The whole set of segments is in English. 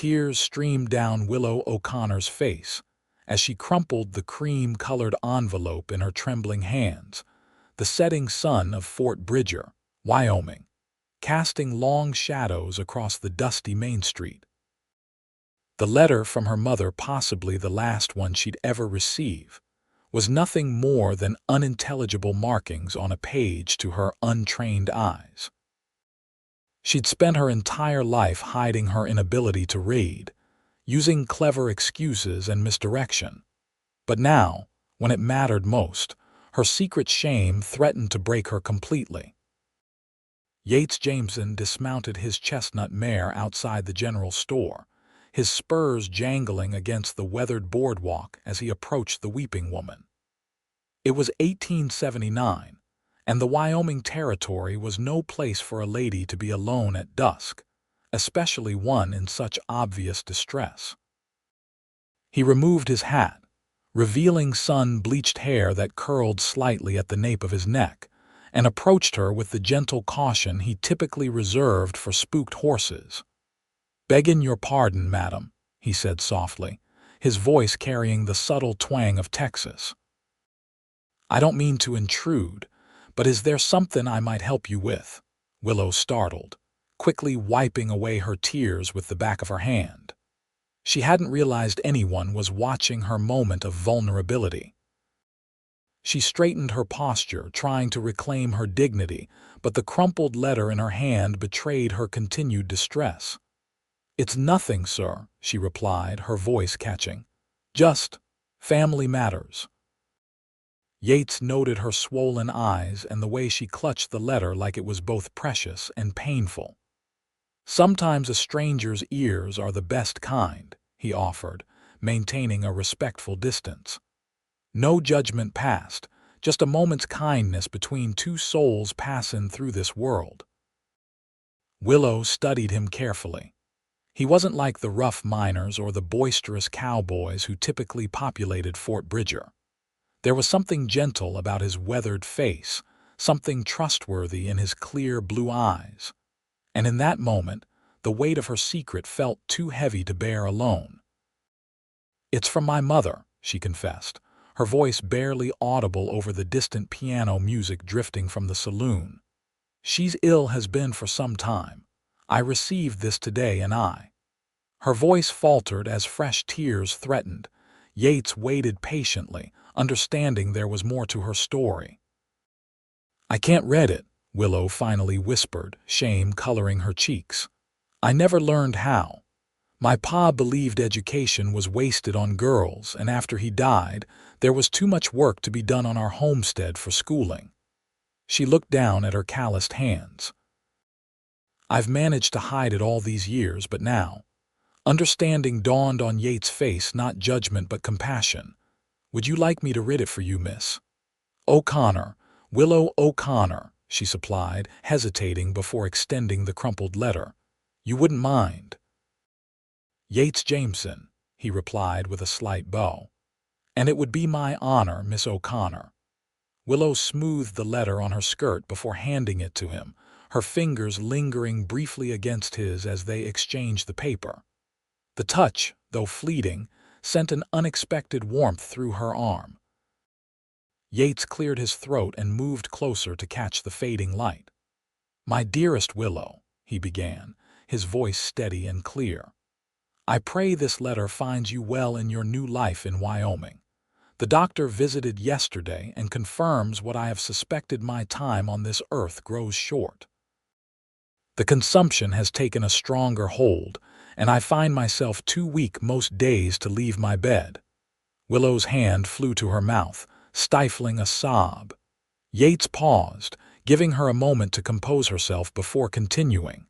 Tears streamed down Willow O'Connor's face as she crumpled the cream-colored envelope in her trembling hands. The setting sun of Fort Bridger, Wyoming, casting long shadows across the dusty Main Street. The letter from her mother, possibly the last one she'd ever receive, was nothing more than unintelligible markings on a page to her untrained eyes. She'd spent her entire life hiding her inability to read, using clever excuses and misdirection. But now, when it mattered most, her secret shame threatened to break her completely. Yates Jameson dismounted his chestnut mare outside the general store, his spurs jangling against the weathered boardwalk as he approached the weeping woman. It was 1879, and the Wyoming Territory was no place for a lady to be alone at dusk, especially one in such obvious distress. He removed his hat, revealing sun-bleached hair that curled slightly at the nape of his neck, and approached her with the gentle caution he typically reserved for spooked horses. "Beggin' your pardon, madam," he said softly, his voice carrying the subtle twang of Texas. "I don't mean to intrude, but is there something I might help you with?" Willow startled, quickly wiping away her tears with the back of her hand. She hadn't realized anyone was watching her moment of vulnerability. She straightened her posture, trying to reclaim her dignity, but the crumpled letter in her hand betrayed her continued distress. "It's nothing, sir," she replied, her voice catching. "Just family matters." Yates noted her swollen eyes and the way she clutched the letter like it was both precious and painful. "Sometimes a stranger's ears are the best kind," he offered, maintaining a respectful distance. "No judgment passed, just a moment's kindness between two souls passing through this world." Willow studied him carefully. He wasn't like the rough miners or the boisterous cowboys who typically populated Fort Bridger. There was something gentle about his weathered face, something trustworthy in his clear blue eyes. And in that moment, the weight of her secret felt too heavy to bear alone. "It's from my mother," she confessed, her voice barely audible over the distant piano music drifting from the saloon. "She's ill, has been for some time. I received this today and I—" Her voice faltered as fresh tears threatened. Yates waited patiently, understanding there was more to her story. "I can't read it," Willow finally whispered, shame coloring her cheeks. "I never learned how. My pa believed education was wasted on girls, and after he died, there was too much work to be done on our homestead for schooling." She looked down at her calloused hands. "I've managed to hide it all these years, but now—" Understanding dawned on Yates' face, not judgment but compassion. "Would you like me to read it for you, Miss O'Connor?" "Willow O'Connor," she supplied, hesitating before extending the crumpled letter. "You wouldn't mind?" "Yates Jameson," he replied with a slight bow. "And it would be my honor, Miss O'Connor." Willow smoothed the letter on her skirt before handing it to him, her fingers lingering briefly against his as they exchanged the paper. The touch, though fleeting, sent an unexpected warmth through her arm. Yates cleared his throat and moved closer to catch the fading light. "My dearest Willow," he began, his voice steady and clear. "I pray this letter finds you well in your new life in Wyoming. The doctor visited yesterday and confirms what I have suspected. My time on this earth grows short. The consumption has taken a stronger hold, and I find myself too weak most days to leave my bed." Willow's hand flew to her mouth, stifling a sob. Yates paused, giving her a moment to compose herself before continuing.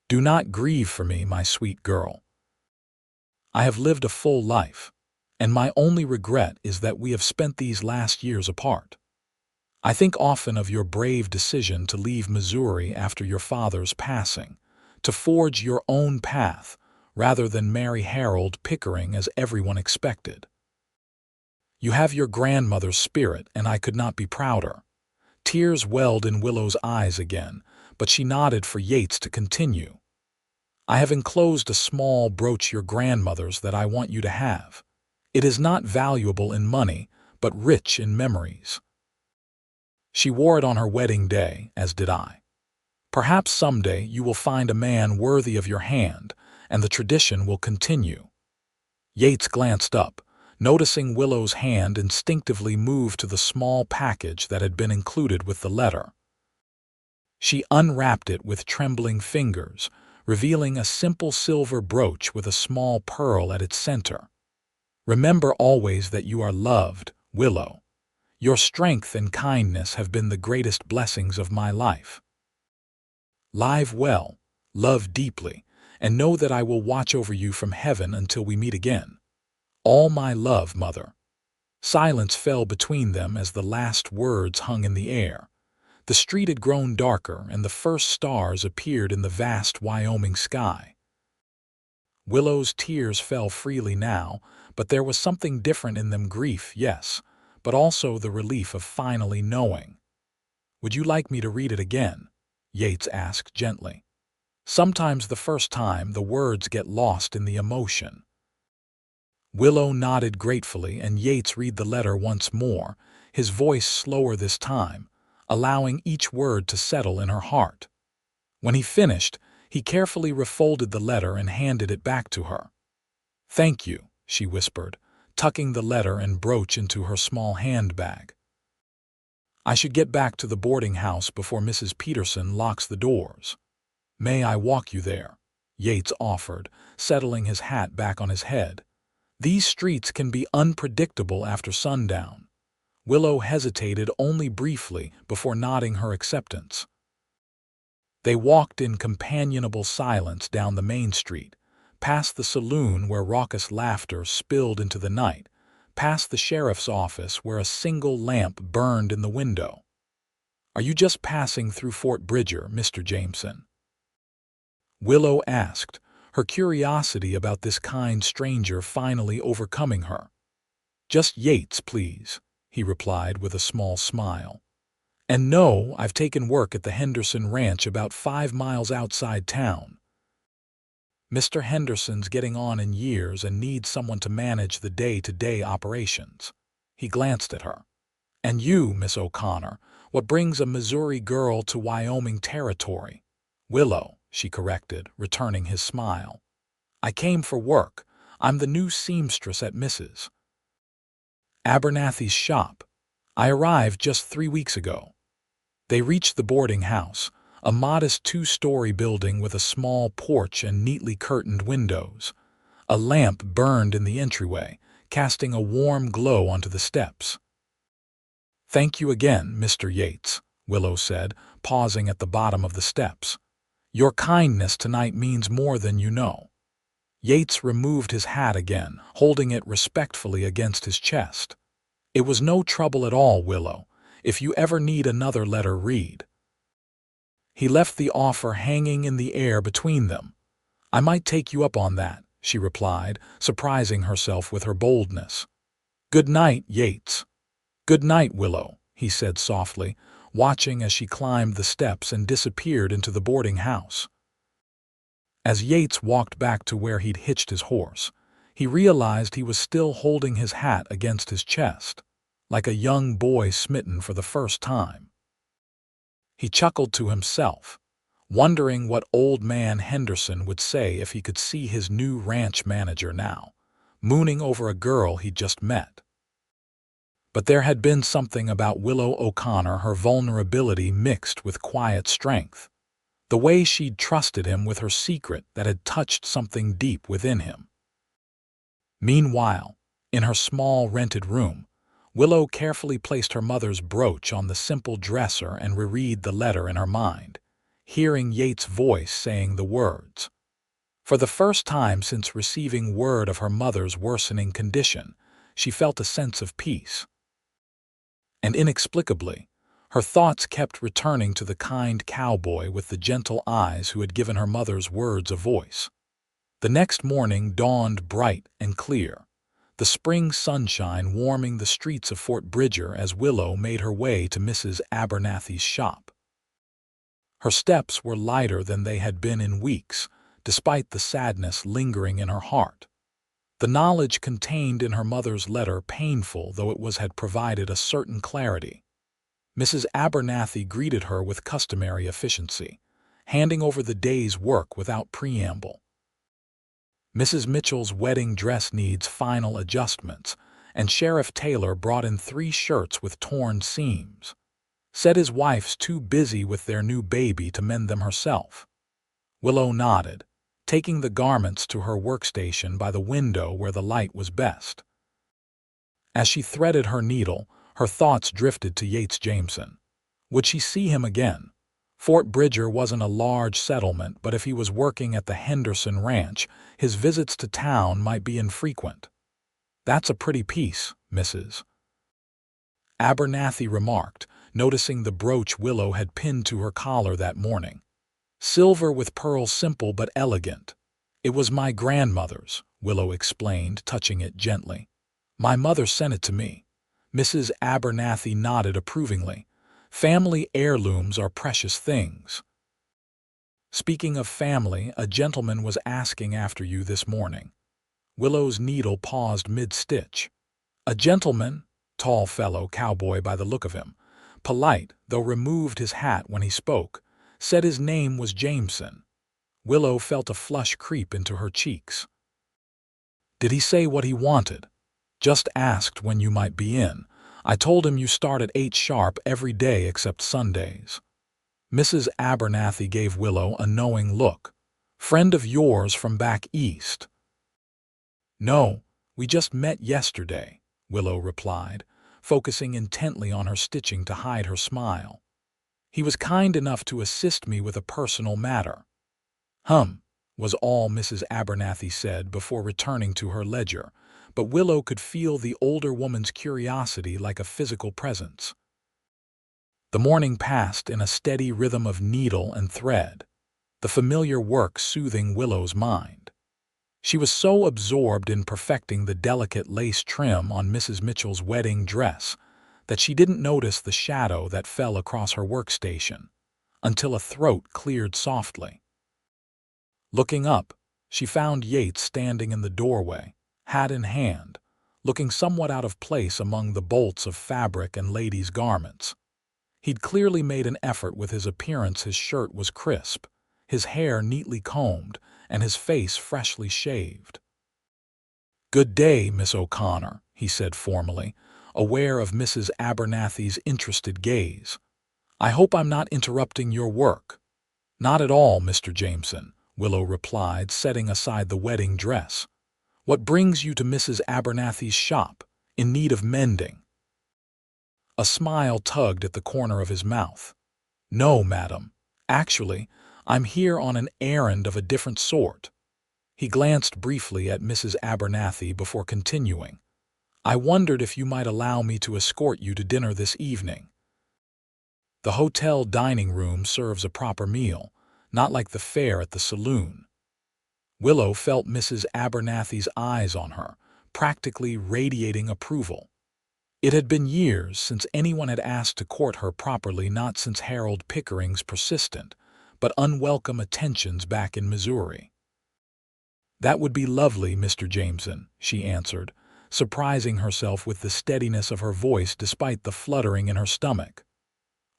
"Do not grieve for me, my sweet girl. I have lived a full life, and my only regret is that we have spent these last years apart. I think often of your brave decision to leave Missouri after your father's passing, to forge your own path rather than marry Harold Pickering as everyone expected. You have your grandmother's spirit, and I could not be prouder." Tears welled in Willow's eyes again, but she nodded for Yates to continue. I have enclosed a small brooch your grandmother's that I want you to have. It is not valuable in money, but rich in memories. She wore it on her wedding day, as did I. Perhaps someday you will find a man worthy of your hand, and the tradition will continue. Yates glanced up, noticing Willow's hand instinctively move to the small package that had been included with the letter. She unwrapped it with trembling fingers, revealing a simple silver brooch with a small pearl at its center. Remember always that you are loved, Willow. Your strength and kindness have been the greatest blessings of my life. Live well, love deeply, and know that I will watch over you from heaven until we meet again. All my love, Mother. Silence fell between them as the last words hung in the air. The street had grown darker, and the first stars appeared in the vast Wyoming sky. Willow's tears fell freely now, but there was something different in them. Grief, yes, but also the relief of finally knowing. "Would you like me to read it again?" Yates asked gently. Sometimes the first time the words get lost in the emotion. Willow nodded gratefully, and Yates read the letter once more, his voice slower this time, allowing each word to settle in her heart. When he finished, he carefully refolded the letter and handed it back to her. "Thank you," she whispered, tucking the letter and brooch into her small handbag. "I should get back to the boarding house before Mrs. Peterson locks the doors." "May I walk you there?" Yates offered, settling his hat back on his head. "These streets can be unpredictable after sundown." Willow hesitated only briefly before nodding her acceptance. They walked in companionable silence down the main street, past the saloon where raucous laughter spilled into the night, past the sheriff's office where a single lamp burned in the window. "Are you just passing through Fort Bridger, Mr. Jameson?" Willow asked, her curiosity about this kind stranger finally overcoming her. "Just Yates, please," he replied with a small smile. "And no, I've taken work at the Henderson Ranch about 5 miles outside town. Mr. Henderson's getting on in years and needs someone to manage the day-to-day operations." He glanced at her. "And you, Miss O'Connor, what brings a Missouri girl to Wyoming territory?" "Willow," she corrected, returning his smile. "I came for work. I'm the new seamstress at Mrs. Abernathy's shop. I arrived just 3 weeks ago." They reached the boarding house, a modest 2-story building with a small porch and neatly curtained windows. A lamp burned in the entryway, casting a warm glow onto the steps. "Thank you again, Mr. Yates," Willow said, pausing at the bottom of the steps. "Your kindness tonight means more than you know." Yates removed his hat again, holding it respectfully against his chest. "It was no trouble at all, Willow. If you ever need another letter, read." He left the offer hanging in the air between them. "I might take you up on that," she replied, surprising herself with her boldness. "Good night, Yates." "Good night, Willow," he said softly, watching as she climbed the steps and disappeared into the boarding house. As Yates walked back to where he'd hitched his horse, he realized he was still holding his hat against his chest, like a young boy smitten for the first time. He chuckled to himself, wondering what old man Henderson would say if he could see his new ranch manager now, mooning over a girl he'd just met. But there had been something about Willow O'Connor, her vulnerability mixed with quiet strength. The way she'd trusted him with her secret that had touched something deep within him. Meanwhile, in her small rented room, Willow carefully placed her mother's brooch on the simple dresser and reread the letter in her mind, hearing Yates' voice saying the words. For the first time since receiving word of her mother's worsening condition, she felt a sense of peace. And inexplicably, her thoughts kept returning to the kind cowboy with the gentle eyes who had given her mother's words a voice. The next morning dawned bright and clear, the spring sunshine warming the streets of Fort Bridger as Willow made her way to Mrs. Abernathy's shop. Her steps were lighter than they had been in weeks, despite the sadness lingering in her heart. The knowledge contained in her mother's letter, painful though it was, had provided a certain clarity. Mrs. Abernathy greeted her with customary efficiency, handing over the day's work without preamble. Mrs. Mitchell's wedding dress needs final adjustments, and Sheriff Taylor brought in 3 shirts with torn seams. Said his wife's too busy with their new baby to mend them herself. Willow nodded, taking the garments to her workstation by the window where the light was best. As she threaded her needle, her thoughts drifted to Yates Jameson. Would she see him again? Fort Bridger wasn't a large settlement, but if he was working at the Henderson Ranch, his visits to town might be infrequent. "That's a pretty piece, Mrs. Abernathy remarked, noticing the brooch Willow had pinned to her collar that morning. "Silver with pearls, simple but elegant. It was my grandmother's," Willow explained, touching it gently. "My mother sent it to me." Mrs. Abernathy nodded approvingly. "Family heirlooms are precious things." "Speaking of family, a gentleman was asking after you this morning." Willow's needle paused mid-stitch. "A gentleman?" Tall fellow, Cowboy by the look of him. Polite, though removed his hat when he spoke. Said his name was Jameson. Willow felt a flush creep into her cheeks. "Did he say what he wanted?" "Just asked when you might be in. I told him you start at 8 sharp every day except Sundays." Mrs. Abernathy gave Willow a knowing look. "Friend of yours from back east?" "No, we just met yesterday," Willow replied, focusing intently on her stitching to hide her smile. "He was kind enough to assist me with a personal matter." Was all Mrs. Abernathy said before returning to her ledger, but Willow could feel the older woman's curiosity like a physical presence. The morning passed in a steady rhythm of needle and thread, the familiar work soothing Willow's mind. She was so absorbed in perfecting the delicate lace trim on Mrs. Mitchell's wedding dress that she didn't notice the shadow that fell across her workstation, until a throat cleared softly. Looking up, she found Yates standing in the doorway, hat in hand, looking somewhat out of place among the bolts of fabric and ladies' garments. He'd clearly made an effort with his appearance. His shirt was crisp, his hair neatly combed, and his face freshly shaved. "Good day, Miss O'Connor," he said formally, aware of Mrs. Abernathy's interested gaze. "I hope I'm not interrupting your work." "Not at all, Mr. Jameson," Willow replied, setting aside the wedding dress. "What brings you to Mrs. Abernathy's shop, in need of mending?" A smile tugged at the corner of his mouth. "No, madam. Actually, I'm here on an errand of a different sort." He glanced briefly at Mrs. Abernathy before continuing. "I wondered if you might allow me to escort you to dinner this evening. The hotel dining room serves a proper meal, not like the fare at the saloon." Willow felt Mrs. Abernathy's eyes on her, practically radiating approval. It had been years since anyone had asked to court her properly, not since Harold Pickering's persistent but unwelcome attentions back in Missouri. "That would be lovely, Mr. Jameson," she answered, surprising herself with the steadiness of her voice despite the fluttering in her stomach.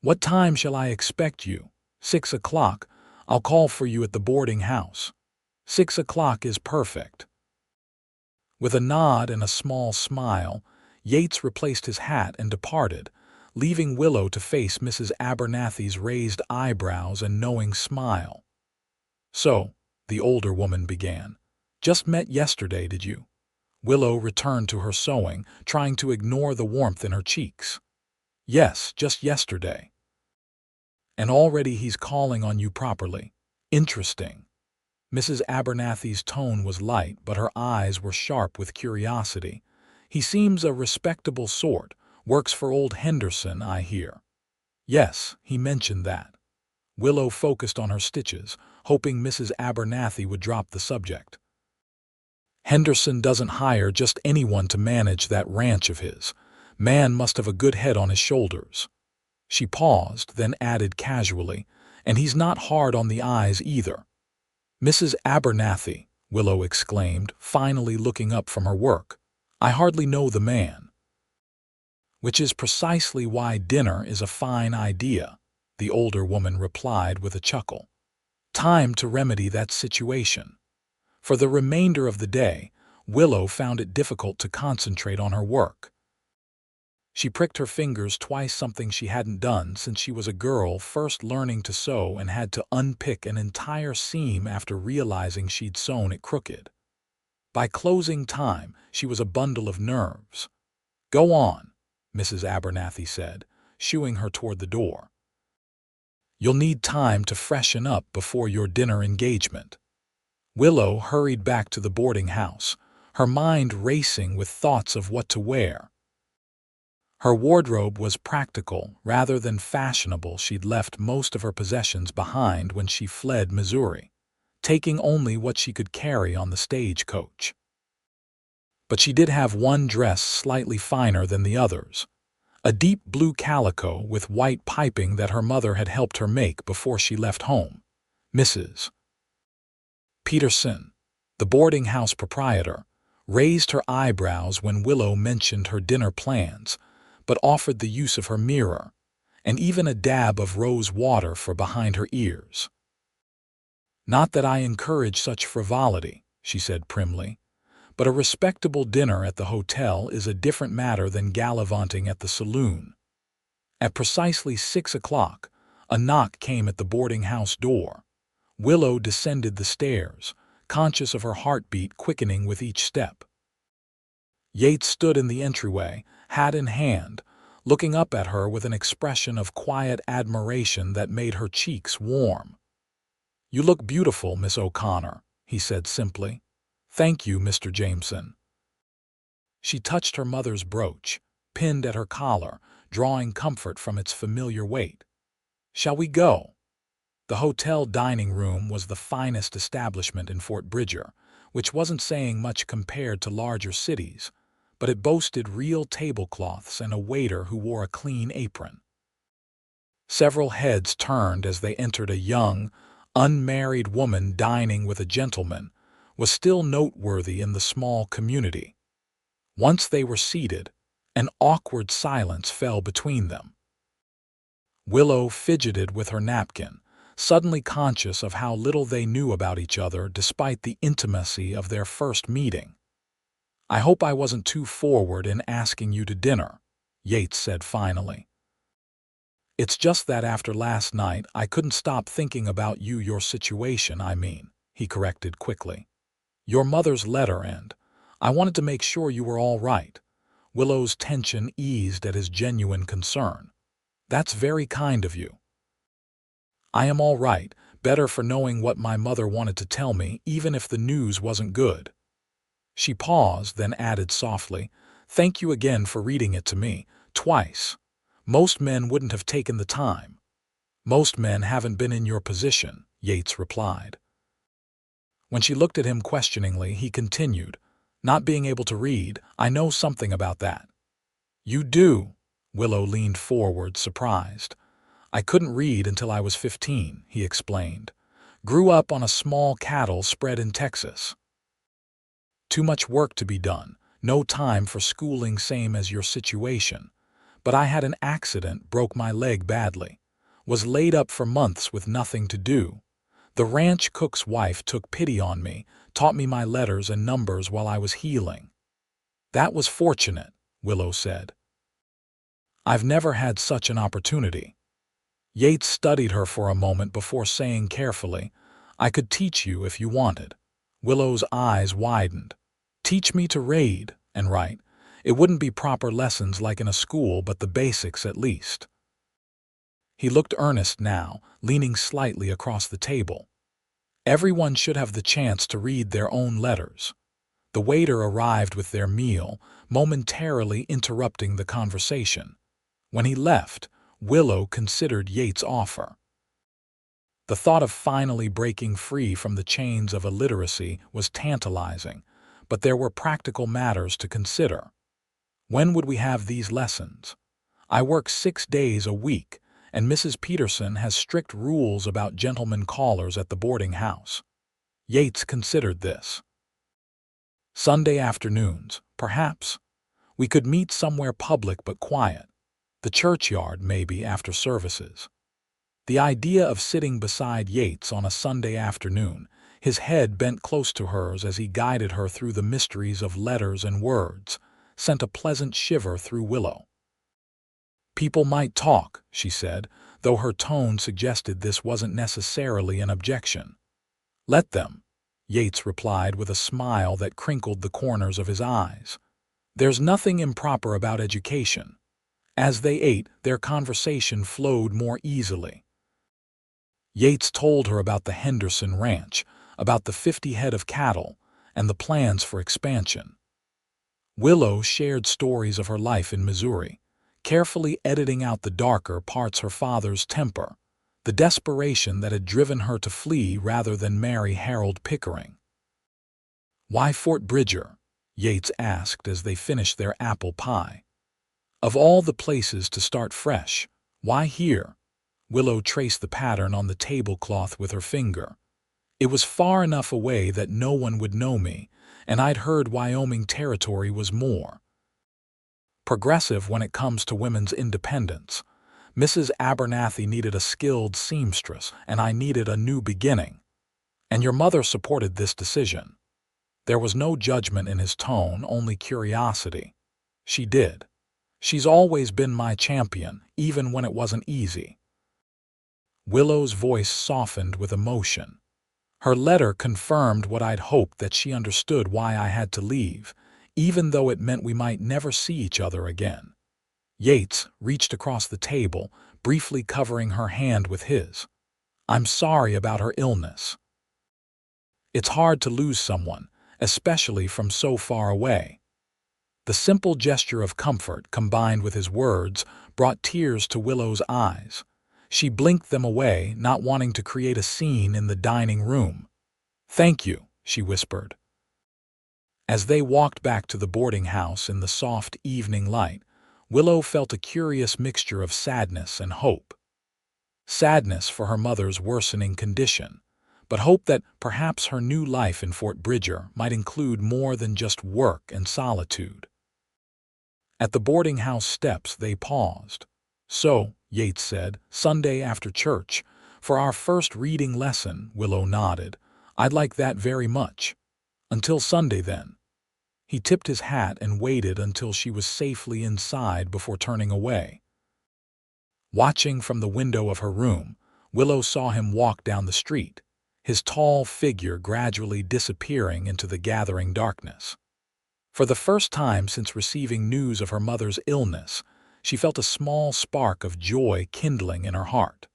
"What time shall I expect you?" 6 o'clock. I'll call for you at the boarding house." 6 o'clock is perfect." With a nod and a small smile, Yates replaced his hat and departed, leaving Willow to face Mrs. Abernathy's raised eyebrows and knowing smile. "So," the older woman began, "just met yesterday, did you?" Willow returned to her sewing, trying to ignore the warmth in her cheeks. "Yes, just yesterday." "And already he's calling on you properly. Interesting." Mrs. Abernathy's tone was light, but her eyes were sharp with curiosity. "He seems a respectable sort, works for old Henderson, I hear." "Yes, he mentioned that." Willow focused on her stitches, hoping Mrs. Abernathy would drop the subject. "Henderson doesn't hire just anyone to manage that ranch of his. Man must have a good head on his shoulders." She paused, then added casually, "And he's not hard on the eyes either." Mrs. Abernathy, Willow exclaimed, finally looking up from her work. I hardly know the man. Which is precisely why dinner is a fine idea, the older woman replied with a chuckle. Time to remedy that situation. For the remainder of the day, Willow found it difficult to concentrate on her work. She pricked her fingers twice, something she hadn't done since she was a girl first learning to sew, and had to unpick an entire seam after realizing she'd sewn it crooked. By closing time, she was a bundle of nerves. Go on, Mrs. Abernathy said, shooing her toward the door. You'll need time to freshen up before your dinner engagement. Willow hurried back to the boarding house, her mind racing with thoughts of what to wear. Her wardrobe was practical rather than fashionable. She'd left most of her possessions behind when she fled Missouri, taking only what she could carry on the stagecoach. But she did have one dress slightly finer than the others, a deep blue calico with white piping that her mother had helped her make before she left home. Mrs. Peterson, the boarding house proprietor, raised her eyebrows when Willow mentioned her dinner plans, but offered the use of her mirror, and even a dab of rose water for behind her ears. Not that I encourage such frivolity, she said primly, but a respectable dinner at the hotel is a different matter than gallivanting at the saloon. At precisely 6 o'clock, a knock came at the boarding house door. Willow descended the stairs, conscious of her heartbeat quickening with each step. Yates stood in the entryway, hat in hand, looking up at her with an expression of quiet admiration that made her cheeks warm. You look beautiful, Miss O'Connor, he said simply. Thank you, Mr. Jameson. She touched her mother's brooch, pinned at her collar, drawing comfort from its familiar weight. Shall we go? The hotel dining room was the finest establishment in Fort Bridger, which wasn't saying much compared to larger cities, but it boasted real tablecloths and a waiter who wore a clean apron. Several heads turned as they entered. A young, unmarried woman dining with a gentleman was still noteworthy in the small community. Once they were seated, an awkward silence fell between them. Willow fidgeted with her napkin, suddenly conscious of how little they knew about each other despite the intimacy of their first meeting. I hope I wasn't too forward in asking you to dinner, Yates said finally. It's just that after last night I couldn't stop thinking about you, your situation, I mean, he corrected quickly. Your mother's letter, and I wanted to make sure you were all right. Willow's tension eased at his genuine concern. That's very kind of you. I am all right, better for knowing what my mother wanted to tell me, even if the news wasn't good. She paused, then added softly, Thank you again for reading it to me, twice. Most men wouldn't have taken the time. Most men haven't been in your position, Yates replied. When she looked at him questioningly, he continued, Not being able to read, I know something about that. You do? Willow leaned forward, surprised. I couldn't read until I was 15, he explained. Grew up on a small cattle spread in Texas. Too much work to be done, no time for schooling, same as your situation. But I had an accident, broke my leg badly. Was laid up for months with nothing to do. The ranch cook's wife took pity on me, taught me my letters and numbers while I was healing. That was fortunate, Willow said. I've never had such an opportunity. Yates studied her for a moment before saying carefully, I could teach you if you wanted. Willow's eyes widened. Teach me to read and write. It wouldn't be proper lessons like in a school, but the basics at least. He looked earnest now, leaning slightly across the table. Everyone should have the chance to read their own letters. The waiter arrived with their meal, momentarily interrupting the conversation. When he left, Willow considered Yates' offer. The thought of finally breaking free from the chains of illiteracy was tantalizing, but there were practical matters to consider. When would we have these lessons? I work 6 days a week, and Mrs. Peterson has strict rules about gentlemen callers at the boarding house. Yates considered this. Sunday afternoons, perhaps. We could meet somewhere public but quiet. The churchyard, maybe, after services. The idea of sitting beside Yates on a Sunday afternoon, his head bent close to hers as he guided her through the mysteries of letters and words, sent a pleasant shiver through Willow. People might talk, she said, though her tone suggested this wasn't necessarily an objection. Let them, Yates replied with a smile that crinkled the corners of his eyes. There's nothing improper about education. As they ate, their conversation flowed more easily. Yates told her about the Henderson Ranch, about the 50 head of cattle, and the plans for expansion. Willow shared stories of her life in Missouri, carefully editing out the darker parts: her father's temper, the desperation that had driven her to flee rather than marry Harold Pickering. "Why Fort Bridger?" Yates asked as they finished their apple pie. "Of all the places to start fresh, why here?" Willow traced the pattern on the tablecloth with her finger. "It was far enough away that no one would know me, and I'd heard Wyoming territory was more progressive when it comes to women's independence. Mrs. Abernathy needed a skilled seamstress, and I needed a new beginning. And your mother supported this decision." There was no judgment in his tone, only curiosity. "She did. She's always been my champion, even when it wasn't easy." Willow's voice softened with emotion. "Her letter confirmed what I'd hoped, that she understood why I had to leave, even though it meant we might never see each other again." Yates reached across the table, briefly covering her hand with his. "I'm sorry about her illness. It's hard to lose someone, especially from so far away." The simple gesture of comfort, combined with his words, brought tears to Willow's eyes. She blinked them away, not wanting to create a scene in the dining room. "Thank you," she whispered. As they walked back to the boarding house in the soft evening light, Willow felt a curious mixture of sadness and hope. Sadness for her mother's worsening condition, but hope that perhaps her new life in Fort Bridger might include more than just work and solitude. At the boarding house steps they paused. "So," Yates said, "Sunday after church, for our first reading lesson." Willow nodded. "I'd like that very much. Until Sunday, then." He tipped his hat and waited until she was safely inside before turning away. Watching from the window of her room, Willow saw him walk down the street, his tall figure gradually disappearing into the gathering darkness. For the first time since receiving news of her mother's illness, she felt a small spark of joy kindling in her heart.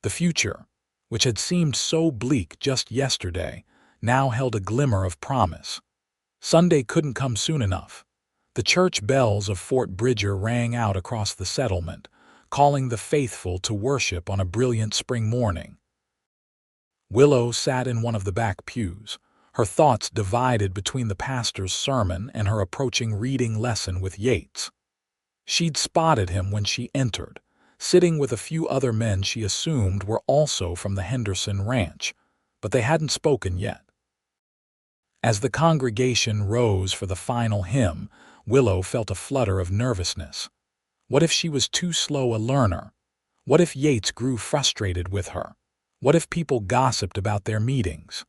The future, which had seemed so bleak just yesterday, now held a glimmer of promise. Sunday couldn't come soon enough. The church bells of Fort Bridger rang out across the settlement, calling the faithful to worship on a brilliant spring morning. Willow sat in one of the back pews, her thoughts divided between the pastor's sermon and her approaching reading lesson with Yates. She'd spotted him when she entered, sitting with a few other men she assumed were also from the Henderson Ranch, but they hadn't spoken yet. As the congregation rose for the final hymn, Willow felt a flutter of nervousness. What if she was too slow a learner? What if Yates grew frustrated with her? What if people gossiped about their meetings?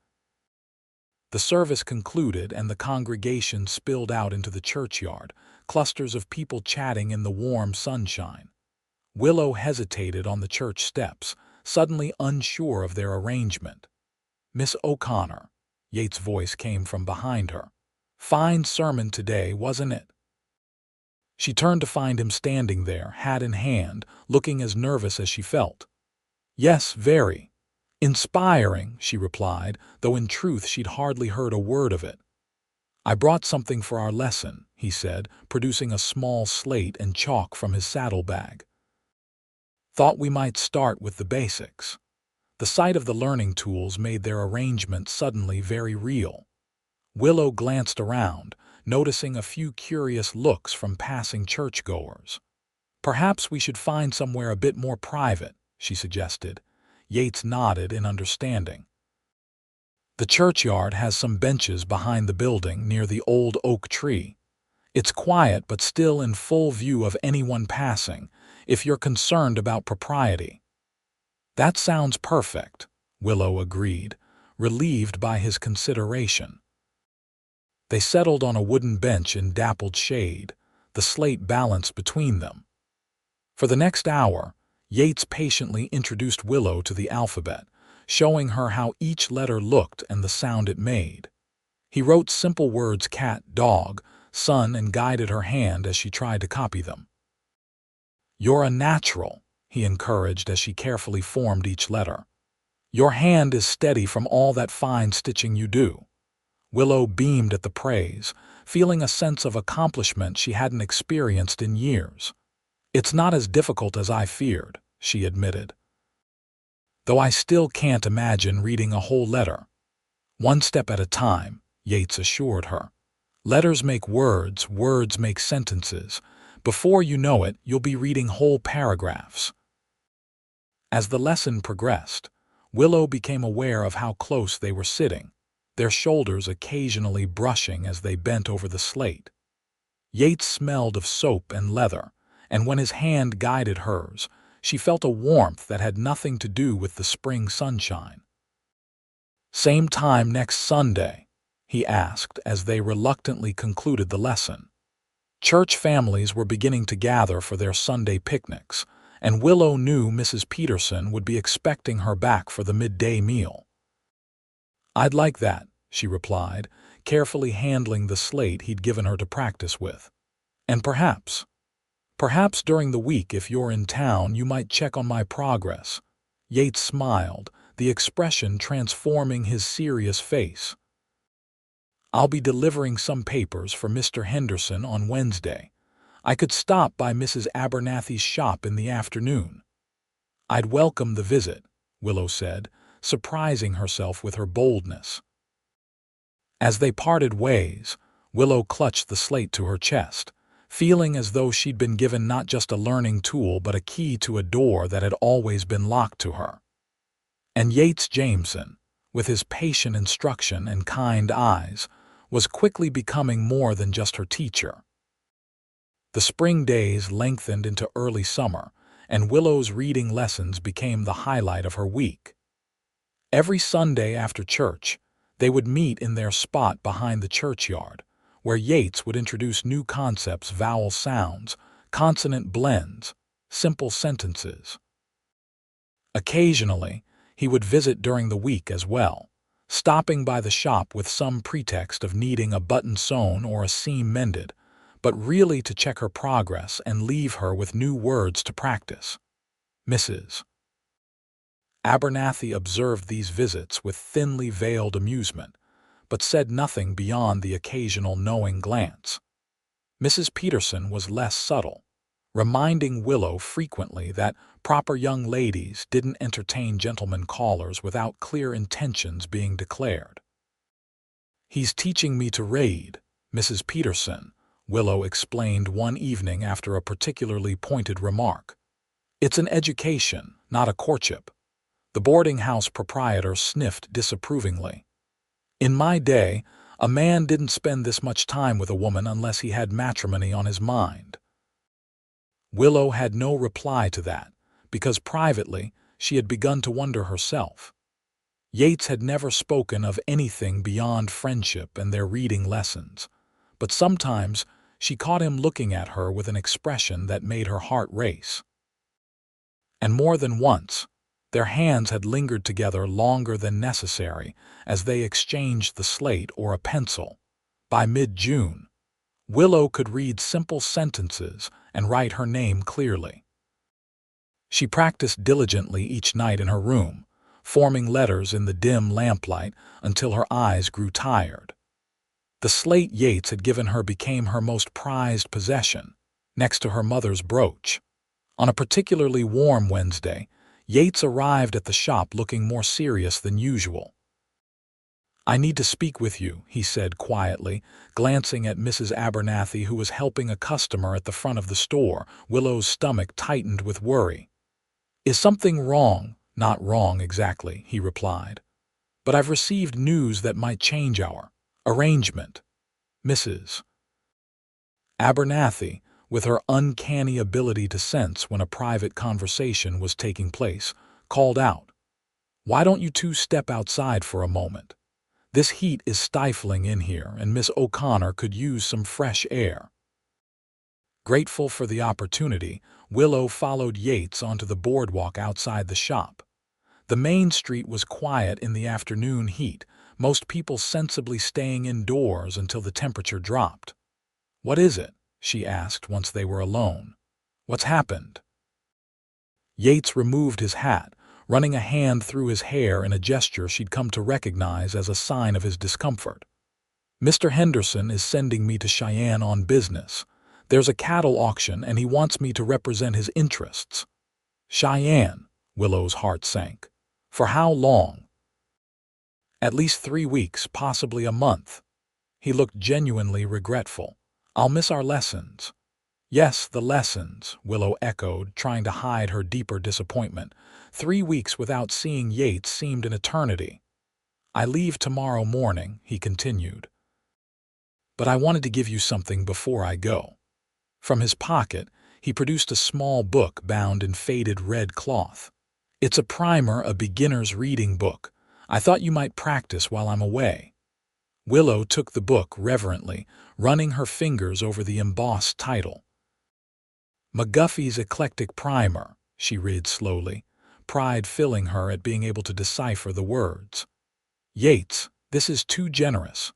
The service concluded and the congregation spilled out into the churchyard, clusters of people chatting in the warm sunshine. Willow hesitated on the church steps, suddenly unsure of their arrangement. "Miss O'Connor," Yates' voice came from behind her. "Fine sermon today, wasn't it?" She turned to find him standing there, hat in hand, looking as nervous as she felt. "Yes, very. Inspiring," she replied, though in truth she'd hardly heard a word of it. "I brought something for our lesson," he said, producing a small slate and chalk from his saddlebag. "Thought we might start with the basics." The sight of the learning tools made their arrangement suddenly very real. Willow glanced around, noticing a few curious looks from passing churchgoers. "Perhaps we should find somewhere a bit more private," she suggested. Yates nodded in understanding. The churchyard has some benches behind the building near the old oak tree. It's quiet but still in full view of anyone passing, if you're concerned about propriety." "That sounds perfect," Willow agreed, relieved by his consideration. They settled on a wooden bench in dappled shade, the slate balanced between them. For the next hour, Yates patiently introduced Willow to the alphabet, showing her how each letter looked and the sound it made. He wrote simple words cat, dog, sun, and guided her hand as she tried to copy them. "You're a natural," he encouraged as she carefully formed each letter. "Your hand is steady from all that fine stitching you do." Willow beamed at the praise, feeling a sense of accomplishment she hadn't experienced in years. "It's not as difficult as I feared," she admitted. "Though I still can't imagine reading a whole letter." "One step at a time," Yates assured her. "Letters make words, words make sentences. Before you know it, you'll be reading whole paragraphs." As the lesson progressed, Willow became aware of how close they were sitting, their shoulders occasionally brushing as they bent over the slate. Yates smelled of soap and leather, and when his hand guided hers, she felt a warmth that had nothing to do with the spring sunshine. "Same time next Sunday?" he asked as they reluctantly concluded the lesson. Church families were beginning to gather for their Sunday picnics, and Willow knew Mrs. Peterson would be expecting her back for the midday meal. "I'd like that," she replied, carefully handling the slate he'd given her to practice with. "And perhaps during the week, if you're in town, you might check on my progress." Yates smiled, the expression transforming his serious face. "I'll be delivering some papers for Mr. Henderson on Wednesday. I could stop by Mrs. Abernathy's shop in the afternoon." "I'd welcome the visit," Willow said, surprising herself with her boldness. As they parted ways, Willow clutched the slate to her chest, feeling as though she'd been given not just a learning tool but a key to a door that had always been locked to her. And Yates Jameson, with his patient instruction and kind eyes, was quickly becoming more than just her teacher. The spring days lengthened into early summer, and Willow's reading lessons became the highlight of her week. Every Sunday after church, they would meet in their spot behind the churchyard, where Yates would introduce new concepts, vowel sounds, consonant blends, simple sentences. Occasionally, he would visit during the week as well, stopping by the shop with some pretext of needing a button sewn or a seam mended, but really to check her progress and leave her with new words to practice. Mrs. Abernathy observed these visits with thinly veiled amusement, but said nothing beyond the occasional knowing glance. Mrs. Peterson was less subtle, reminding Willow frequently that proper young ladies didn't entertain gentlemen callers without clear intentions being declared. "He's teaching me to read, Mrs. Peterson," Willow explained one evening after a particularly pointed remark. "It's an education, not a courtship." The boarding house proprietor sniffed disapprovingly. "In my day, a man didn't spend this much time with a woman unless he had matrimony on his mind." Willow had no reply to that, because privately she had begun to wonder herself. Yates had never spoken of anything beyond friendship and their reading lessons, but sometimes she caught him looking at her with an expression that made her heart race. And more than once, their hands had lingered together longer than necessary as they exchanged the slate or a pencil. By mid-June, Willow could read simple sentences and write her name clearly. She practiced diligently each night in her room, forming letters in the dim lamplight until her eyes grew tired. The slate Yates had given her became her most prized possession, next to her mother's brooch. On a particularly warm Wednesday, Yates arrived at the shop looking more serious than usual. "I need to speak with you," he said quietly, glancing at Mrs. Abernathy, who was helping a customer at the front of the store. Willow's stomach tightened with worry. "Is something wrong?" "Not wrong exactly," he replied. but I've received news that might change our arrangement. Mrs. Abernathy, with her uncanny ability to sense when a private conversation was taking place, called out, "Why don't you two step outside for a moment? This heat is stifling in here, and Miss O'Connor could use some fresh air." Grateful for the opportunity, Willow followed Yates onto the boardwalk outside the shop. The main street was quiet in the afternoon heat, most people sensibly staying indoors until the temperature dropped. "What is it?" she asked once they were alone. "What's happened?" Yates removed his hat, running a hand through his hair in a gesture she'd come to recognize as a sign of his discomfort. "Mr. Henderson is sending me to Cheyenne on business. There's a cattle auction and he wants me to represent his interests." Cheyenne, Willow's heart sank. "For how long?" "At least 3 weeks, possibly a month." He looked genuinely regretful. "I'll miss our lessons." "Yes, the lessons," Willow echoed, trying to hide her deeper disappointment. 3 weeks without seeing Yates seemed an eternity. "I leave tomorrow morning," he continued. "But I wanted to give you something before I go." From his pocket, he produced a small book bound in faded red cloth. "It's a primer, a beginner's reading book. I thought you might practice while I'm away." Willow took the book reverently, running her fingers over the embossed title. "McGuffey's Eclectic Primer," she read slowly, pride filling her at being able to decipher the words. "Yates, this is too generous."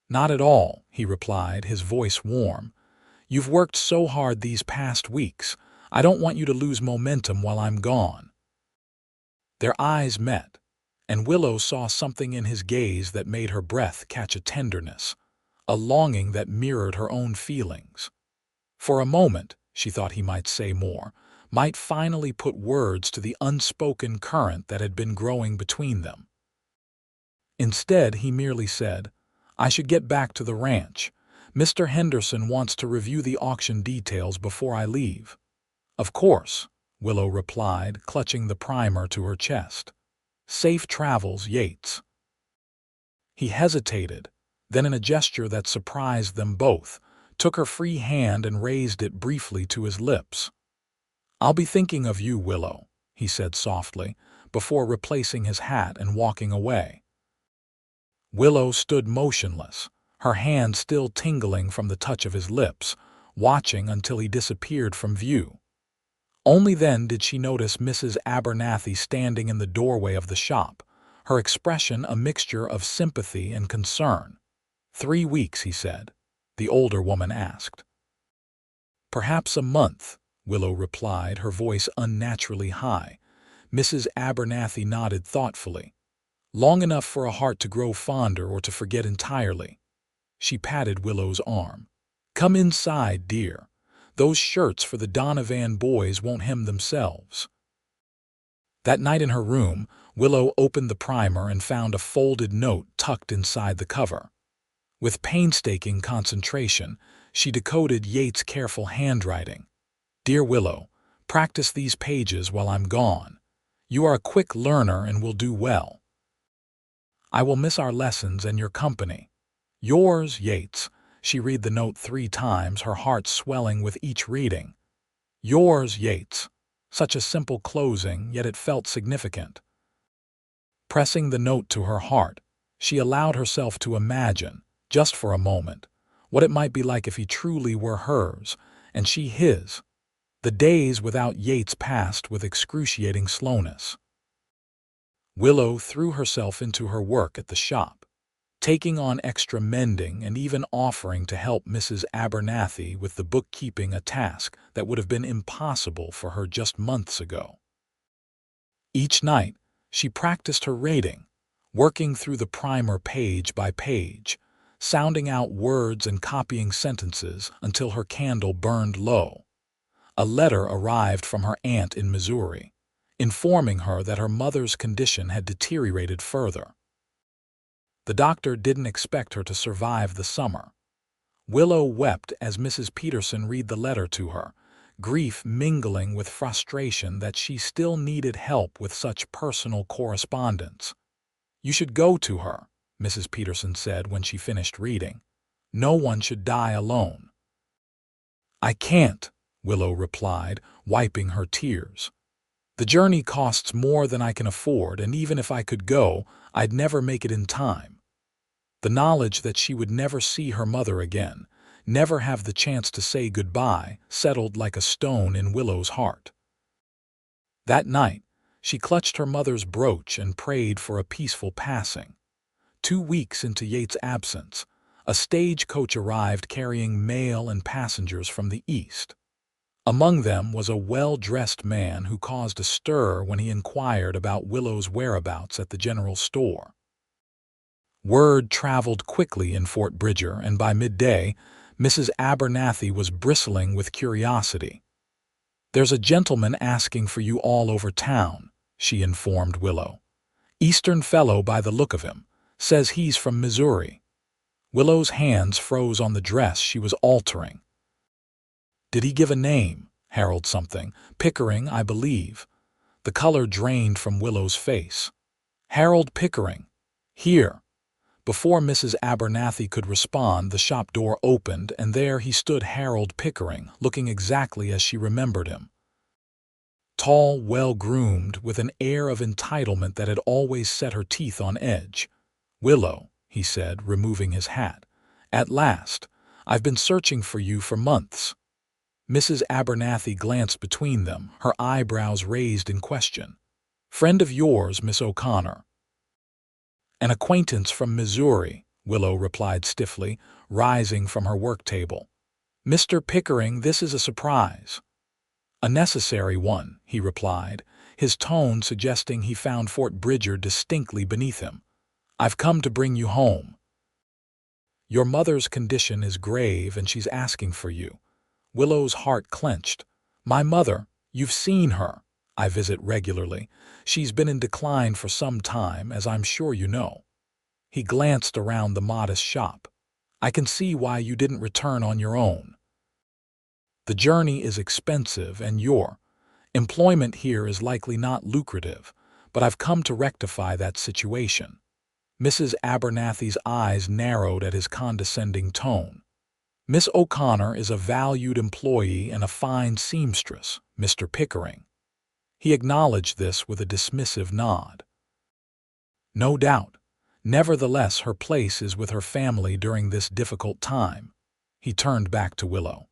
"Not at all," he replied, his voice warm. "You've worked so hard these past weeks. I don't want you to lose momentum while I'm gone." Their eyes met, and Willow saw something in his gaze that made her breath catch a tenderness, a longing that mirrored her own feelings. For a moment, she thought he might say more, might finally put words to the unspoken current that had been growing between them. Instead, he merely said, "I should get back to the ranch. Mr. Henderson wants to review the auction details before I leave." "Of course," Willow replied, clutching the primer to her chest. "Safe travels, Yates." He hesitated, then in a gesture that surprised them both, took her free hand and raised it briefly to his lips. "I'll be thinking of you, Willow," he said softly, before replacing his hat and walking away. Willow stood motionless, her hand still tingling from the touch of his lips, watching until he disappeared from view. Only then did she notice Mrs. Abernathy standing in the doorway of the shop, her expression a mixture of sympathy and concern. "3 weeks," he said, the older woman asked. "Perhaps a month," Willow replied, her voice unnaturally high. Mrs. Abernathy nodded thoughtfully. "Long enough for a heart to grow fonder or to forget entirely." She patted Willow's arm. "Come inside, dear. Those shirts for the Donovan boys won't hem themselves." That night in her room, Willow opened the primer and found a folded note tucked inside the cover. With painstaking concentration, she decoded Yates' careful handwriting. "Dear Willow, practice these pages while I'm gone. You are a quick learner and will do well. I will miss our lessons and your company. Yours, Yates." She read the note 3 times, her heart swelling with each reading. "Yours, Yates." Such a simple closing, yet it felt significant. Pressing the note to her heart, she allowed herself to imagine, just for a moment, what it might be like if he truly were hers, and she his. The days without Yates passed with excruciating slowness. Willow threw herself into her work at the shop, taking on extra mending and even offering to help Mrs. Abernathy with the bookkeeping, a task that would have been impossible for her just months ago. Each night, she practiced her rating, working through the primer page by page, sounding out words and copying sentences until her candle burned low. A letter arrived from her aunt in Missouri, informing her that her mother's condition had deteriorated further. The doctor didn't expect her to survive the summer. Willow wept as Mrs. Peterson read the letter to her, grief mingling with frustration that she still needed help with such personal correspondence. "You should go to her," Mrs. Peterson said when she finished reading. "No one should die alone." "I can't," Willow replied, wiping her tears. "The journey costs more than I can afford, and even if I could go, I'd never make it in time." The knowledge that she would never see her mother again, never have the chance to say goodbye, settled like a stone in Willow's heart. That night, she clutched her mother's brooch and prayed for a peaceful passing. 2 weeks into Yates' absence, a stagecoach arrived carrying mail and passengers from the east. Among them was a well-dressed man who caused a stir when he inquired about Willow's whereabouts at the general store. Word traveled quickly in Fort Bridger, and by midday, Mrs. Abernathy was bristling with curiosity. "There's a gentleman asking for you all over town," she informed Willow. "Eastern fellow by the look of him. Says he's from Missouri." Willow's hands froze on the dress she was altering. "Did he give a name? Harold something. Pickering, I believe." The color drained from Willow's face. "Harold Pickering. Here." Before Mrs. Abernathy could respond, the shop door opened, and there he stood, Harold Pickering, looking exactly as she remembered him. Tall, well-groomed, with an air of entitlement that had always set her teeth on edge. "Willow," he said, removing his hat. "At last. I've been searching for you for months." Mrs. Abernathy glanced between them, her eyebrows raised in question. "Friend of yours, Miss O'Connor." "An acquaintance from Missouri," Willow replied stiffly, rising from her work table. "Mr. Pickering, this is a surprise." "A necessary one," he replied, his tone suggesting he found Fort Bridger distinctly beneath him. "I've come to bring you home. Your mother's condition is grave and she's asking for you." Willow's heart clenched. "My mother, you've seen her. I visit regularly. She's been in decline for some time, as I'm sure you know." He glanced around the modest shop. "I can see why you didn't return on your own. The journey is expensive and your employment here is likely not lucrative, but I've come to rectify that situation." Mrs. Abernathy's eyes narrowed at his condescending tone. "Miss O'Connor is a valued employee and a fine seamstress, Mr. Pickering." He acknowledged this with a dismissive nod. "No doubt. Nevertheless, her place is with her family during this difficult time." He turned back to Willow.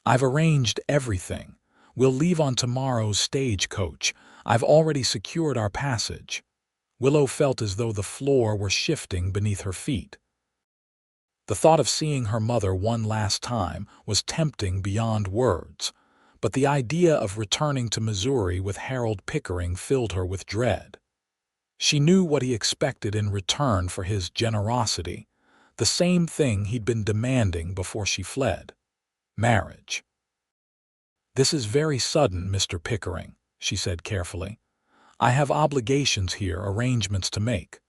"I've arranged everything. We'll leave on tomorrow's stagecoach. I've already secured our passage." Willow felt as though the floor were shifting beneath her feet. The thought of seeing her mother one last time was tempting beyond words, but the idea of returning to Missouri with Harold Pickering filled her with dread. She knew what he expected in return for his generosity, the same thing he'd been demanding before she fled: marriage. "This is very sudden, Mr. Pickering," she said carefully. "I have obligations here, arrangements to make."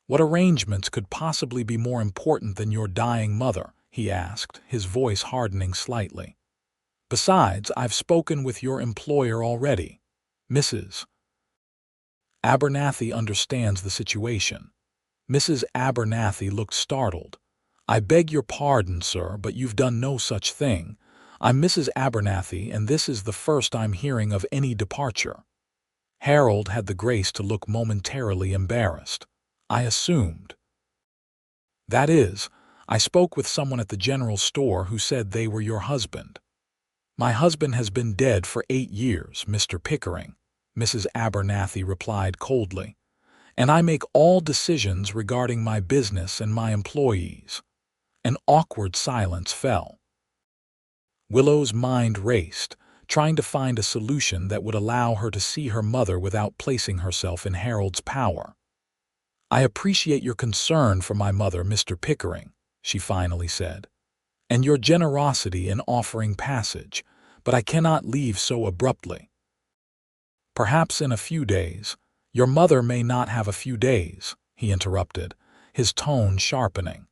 "What arrangements could possibly be more important than your dying mother?" he asked, his voice hardening slightly. "Besides, I've spoken with your employer already. Mrs. Abernathy understands the situation." Mrs. Abernathy looked startled. "I beg your pardon, sir, but you've done no such thing. I'm Mrs. Abernathy, and this is the first I'm hearing of any departure." Harold had the grace to look momentarily embarrassed. "I assumed." "That is, I spoke with someone at the general store who said they were your husband." "My husband has been dead for 8 years, Mr. Pickering," Mrs. Abernathy replied coldly, "and I make all decisions regarding my business and my employees." An awkward silence fell. Willow's mind raced, trying to find a solution that would allow her to see her mother without placing herself in Harold's power. "I appreciate your concern for my mother, Mr. Pickering," she finally said, "and your generosity in offering passage, but I cannot leave so abruptly." "Perhaps in a few days." "Your mother may not have a few days," he interrupted, his tone sharpening.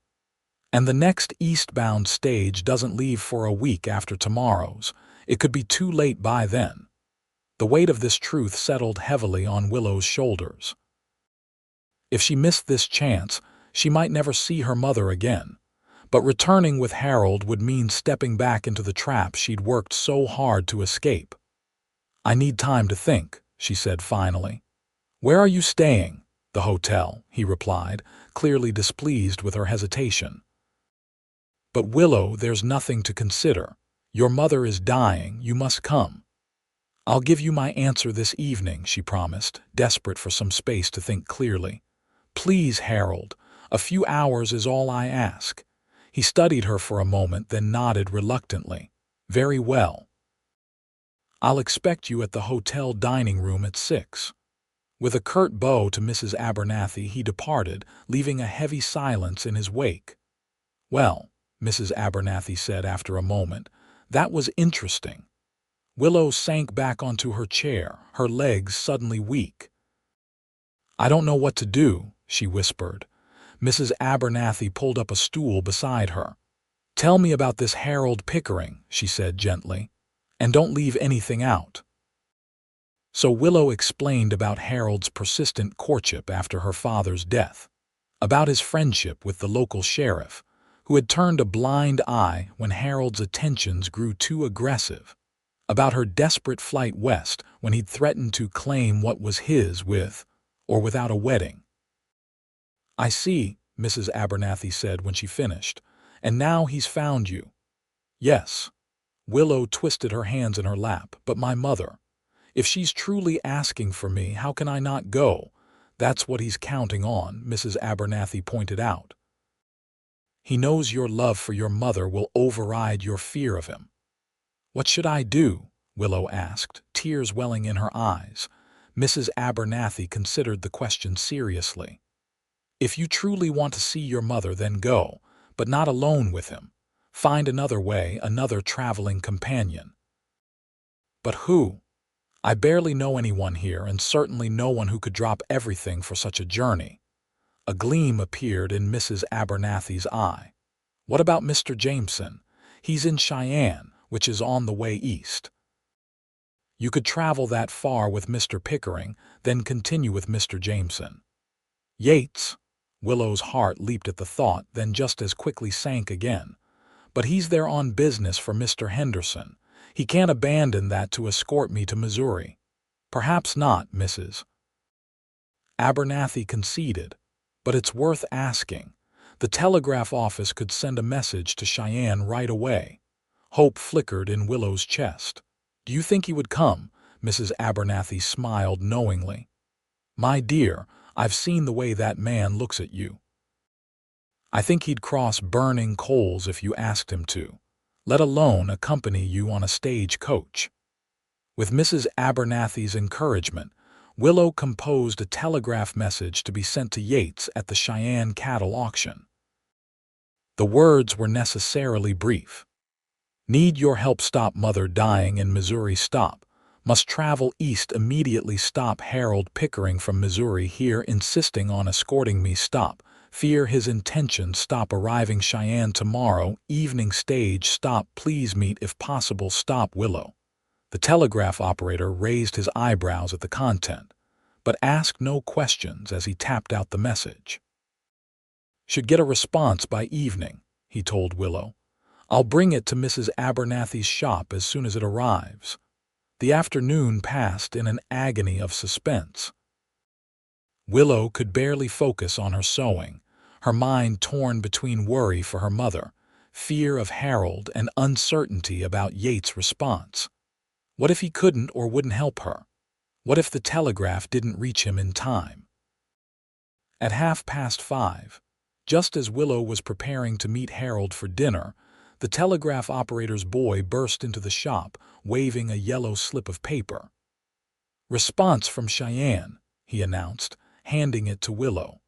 "And the next eastbound stage doesn't leave for a week after tomorrow's. It could be too late by then." The weight of this truth settled heavily on Willow's shoulders. If she missed this chance, she might never see her mother again. But returning with Harold would mean stepping back into the trap she'd worked so hard to escape. "I need time to think," she said finally. "Where are you staying?" "The hotel," he replied, clearly displeased with her hesitation. "But Willow, there's nothing to consider. Your mother is dying, you must come." "I'll give you my answer this evening," she promised, desperate for some space to think clearly. "Please, Harold, a few hours is all I ask." He studied her for a moment, then nodded reluctantly. "Very well. I'll expect you at the hotel dining room at 6. With a curt bow to Mrs. Abernathy, he departed, leaving a heavy silence in his wake. "Well," Mrs. Abernathy said after a moment, "that was interesting." Willow sank back onto her chair, her legs suddenly weak. "I don't know what to do," she whispered. Mrs. Abernathy pulled up a stool beside her. "Tell me about this Harold Pickering," she said gently, "and don't leave anything out." So Willow explained about Harold's persistent courtship after her father's death, about his friendship with the local sheriff, who had turned a blind eye when Harold's attentions grew too aggressive, about her desperate flight west when he'd threatened to claim what was his with or without a wedding. "I see," Mrs. Abernathy said when she finished, "and now he's found you." "Yes." Willow twisted her hands in her lap. "But my mother. If she's truly asking for me, how can I not go?" "That's what he's counting on," Mrs. Abernathy pointed out. "He knows your love for your mother will override your fear of him." "What should I do?" Willow asked, tears welling in her eyes. Mrs. Abernathy considered the question seriously. "If you truly want to see your mother, then go, but not alone with him. Find another way, another traveling companion." "But who? I barely know anyone here, and certainly no one who could drop everything for such a journey." A gleam appeared in Mrs. Abernathy's eye. "What about Mr. Jameson? He's in Cheyenne, which is on the way east." "You could travel that far with Mr. Pickering, then continue with Mr. Jameson." "Yates?" Willow's heart leaped at the thought, then just as quickly sank again. "But he's there on business for Mr. Henderson. He can't abandon that to escort me to Missouri." "Perhaps not," Mrs. Abernathy conceded, "but it's worth asking. The telegraph office could send a message to Cheyenne right away." Hope flickered in Willow's chest. "Do you think he would come?" Mrs. Abernathy smiled knowingly. "My dear, I've seen the way that man looks at you. I think he'd cross burning coals if you asked him to, let alone accompany you on a stage coach." With Mrs. Abernathy's encouragement, Willow composed a telegraph message to be sent to Yates at the Cheyenne cattle auction. The words were necessarily brief. "Need your help, stop mother dying in Missouri, stop. Must travel east immediately, stop Harold Pickering from Missouri here insisting on escorting me, stop. Fear his intentions, stop arriving Cheyenne tomorrow, evening stage, stop. Please meet if possible, stop Willow." The telegraph operator raised his eyebrows at the content, but asked no questions as he tapped out the message. "Should get a response by evening," he told Willow. "I'll bring it to Mrs. Abernathy's shop as soon as it arrives." The afternoon passed in an agony of suspense. Willow could barely focus on her sewing, her mind torn between worry for her mother, fear of Harold, and uncertainty about Yates' response. What if he couldn't or wouldn't help her? What if the telegraph didn't reach him in time? At 5:30, just as Willow was preparing to meet Harold for dinner, the telegraph operator's boy burst into the shop, waving a yellow slip of paper. "Response from Cheyenne," he announced, handing it to Willow.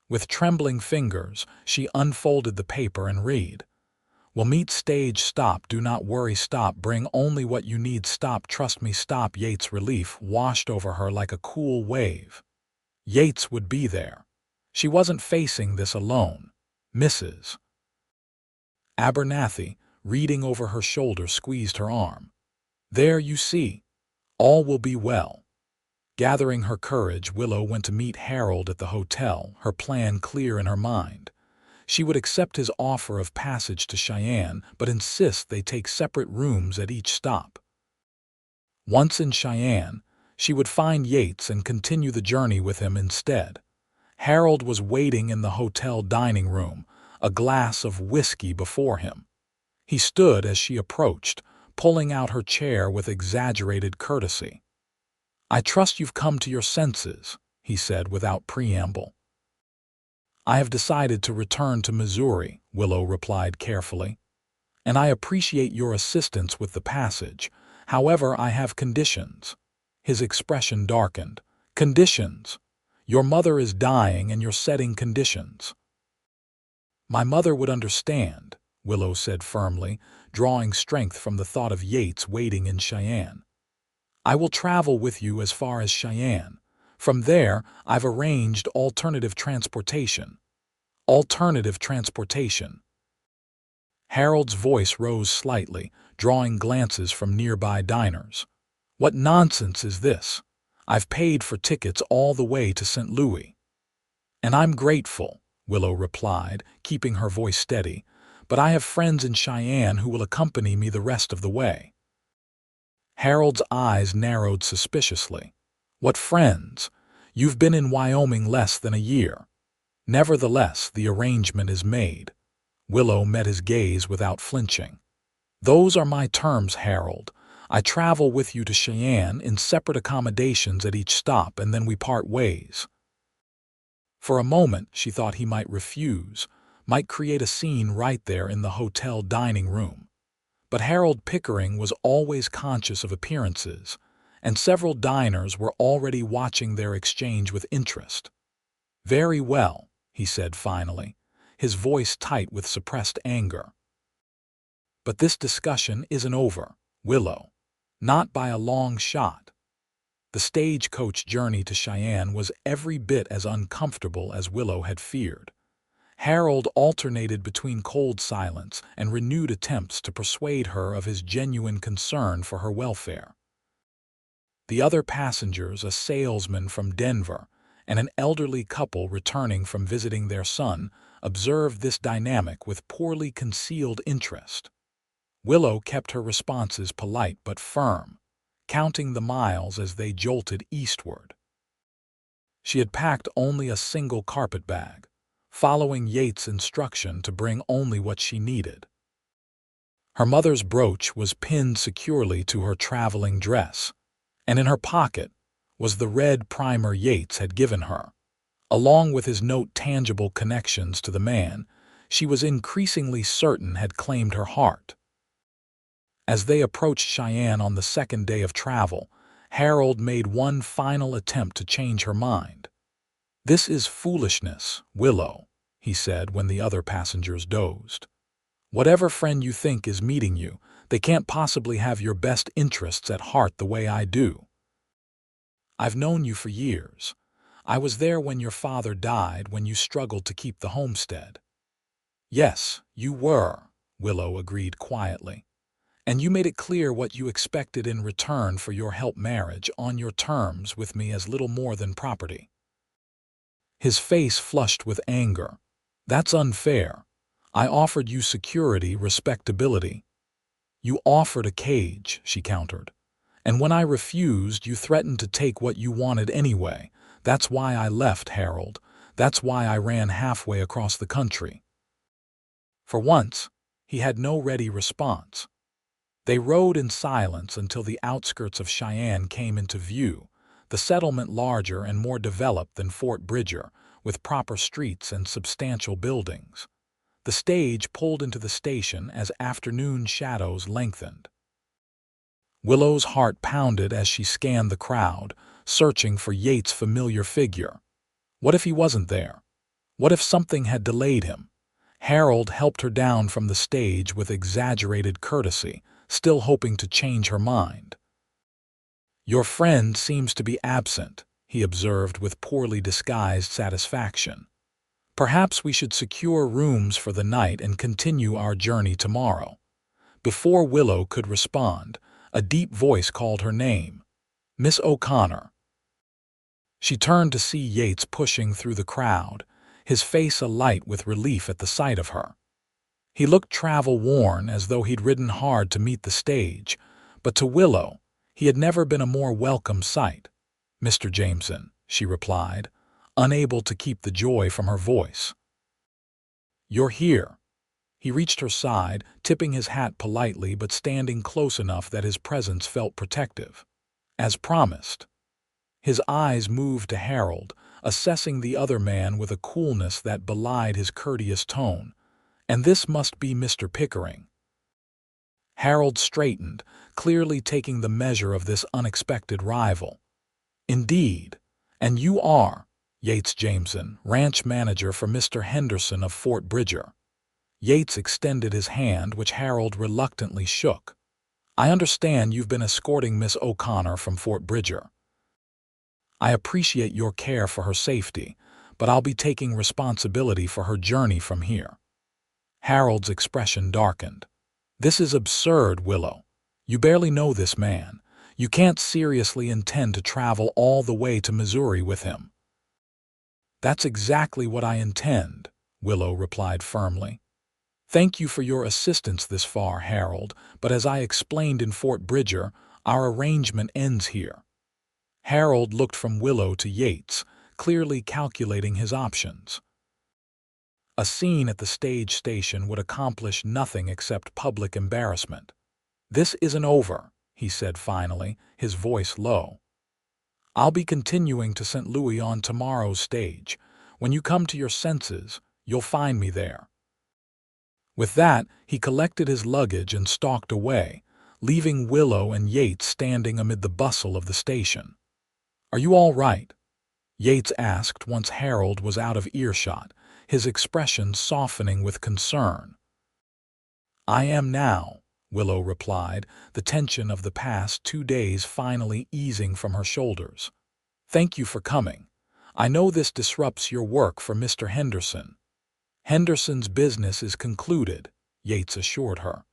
With trembling fingers, she unfolded the paper and read. "Will meet stage, stop, do not worry, stop, bring only what you need, stop, trust me, stop." Yates' relief washed over her like a cool wave. Yates would be there. She wasn't facing this alone. Mrs. Abernathy, reading over her shoulder, squeezed her arm. "There, you see. All will be well. Gathering her courage, Willow went to meet Harold at the hotel, her plan clear in her mind. She would accept his offer of passage to Cheyenne, but insist they take separate rooms at each stop. Once in Cheyenne, she would find Yates and continue the journey with him instead. Harold was waiting in the hotel dining room, a glass of whiskey before him. He stood as she approached, pulling out her chair with exaggerated courtesy. "I trust you've come to your senses," he said without preamble. "I have decided to return to Missouri," Willow replied carefully, "and I appreciate your assistance with the passage. However, I have conditions." His expression darkened. "Conditions? Your mother is dying and you're setting conditions." "My mother would understand," Willow said firmly, drawing strength from the thought of Yates waiting in Cheyenne. "I will travel with you as far as Cheyenne. From there, I've arranged alternative transportation." Alternative transportation. Harold's voice rose slightly, drawing glances from nearby diners. "What nonsense is this? I've paid for tickets all the way to St. Louis." "And I'm grateful," Willow replied, keeping her voice steady, "but I have friends in Cheyenne who will accompany me the rest of the way." Harold's eyes narrowed suspiciously. "What friends? You've been in Wyoming less than a year." "Nevertheless, the arrangement is made." Willow met his gaze without flinching. "Those are my terms, Harold. I travel with you to Cheyenne in separate accommodations at each stop, and then we part ways." For a moment, she thought he might refuse, might create a scene right there in the hotel dining room. But Harold Pickering was always conscious of appearances, and several diners were already watching their exchange with interest. "Very well," he said finally, his voice tight with suppressed anger. "But this discussion isn't over, Willow. Not by a long shot." The stagecoach journey to Cheyenne was every bit as uncomfortable as Willow had feared. Harold alternated between cold silence and renewed attempts to persuade her of his genuine concern for her welfare. The other passengers, a salesman from Denver and an elderly couple returning from visiting their son, observed this dynamic with poorly concealed interest. Willow kept her responses polite but firm, counting the miles as they jolted eastward. She had packed only a single carpet bag, following Yates' instruction to bring only what she needed. Her mother's brooch was pinned securely to her traveling dress, and in her pocket was the red primer Yates had given her. Along with his note tangible connections to the man she was increasingly certain had claimed her heart. As they approached Cheyenne on the second day of travel, Harold made one final attempt to change her mind. "This is foolishness, Willow," he said when the other passengers dozed. "Whatever friend you think is meeting you, they can't possibly have your best interests at heart the way I do. I've known you for years. I was there when your father died, when you struggled to keep the homestead." "Yes, you were," Willow agreed quietly. "And you made it clear what you expected in return for your help marriage on your terms with me as little more than property." His face flushed with anger. "That's unfair. I offered you security, respectability." "You offered a cage," she countered. "And when I refused, you threatened to take what you wanted anyway. That's why I left, Harold. That's why I ran halfway across the country." For once, he had no ready response. They rode in silence until the outskirts of Cheyenne came into view, the settlement larger and more developed than Fort Bridger, with proper streets and substantial buildings. The stage pulled into the station as afternoon shadows lengthened. Willow's heart pounded as she scanned the crowd, searching for Yates' familiar figure. What if he wasn't there? What if something had delayed him? Harold helped her down from the stage with exaggerated courtesy, still hoping to change her mind. "Your friend seems to be absent," he observed with poorly disguised satisfaction. "Perhaps we should secure rooms for the night and continue our journey tomorrow." Before Willow could respond, a deep voice called her name. "Miss O'Connor." She turned to see Yates pushing through the crowd, his face alight with relief at the sight of her. He looked travel-worn, as though he'd ridden hard to meet the stage, but to Willow, he had never been a more welcome sight. "Mr. Jameson," she replied, unable to keep the joy from her voice. "You're here." He reached her side, tipping his hat politely but standing close enough that his presence felt protective. As promised. His eyes moved to Harold, assessing the other man with a coolness that belied his courteous tone. "And this must be Mr. Pickering." Harold straightened, clearly taking the measure of this unexpected rival. "Indeed. And you are Yates Jameson, ranch manager for Mr. Henderson of Fort Bridger." Yates extended his hand, which Harold reluctantly shook. "I understand you've been escorting Miss O'Connor from Fort Bridger. I appreciate your care for her safety, but I'll be taking responsibility for her journey from here." Harold's expression darkened. "This is absurd, Willow. You barely know this man. You can't seriously intend to travel all the way to Missouri with him." "That's exactly what I intend," Willow replied firmly. "Thank you for your assistance this far, Harold, but as I explained in Fort Bridger, our arrangement ends here." Harold looked from Willow to Yates, clearly calculating his options. A scene at the stage station would accomplish nothing except public embarrassment. "This isn't over," he said finally, his voice low. "I'll be continuing to St. Louis on tomorrow's stage. When you come to your senses, you'll find me there." With that, he collected his luggage and stalked away, leaving Willow and Yates standing amid the bustle of the station. "Are you all right?" Yates asked once Harold was out of earshot, his expression softening with concern. "I am now," Willow replied, the tension of the past 2 days finally easing from her shoulders. "Thank you for coming. I know this disrupts your work for Mr. Henderson." "Henderson's business is concluded," Yates assured her.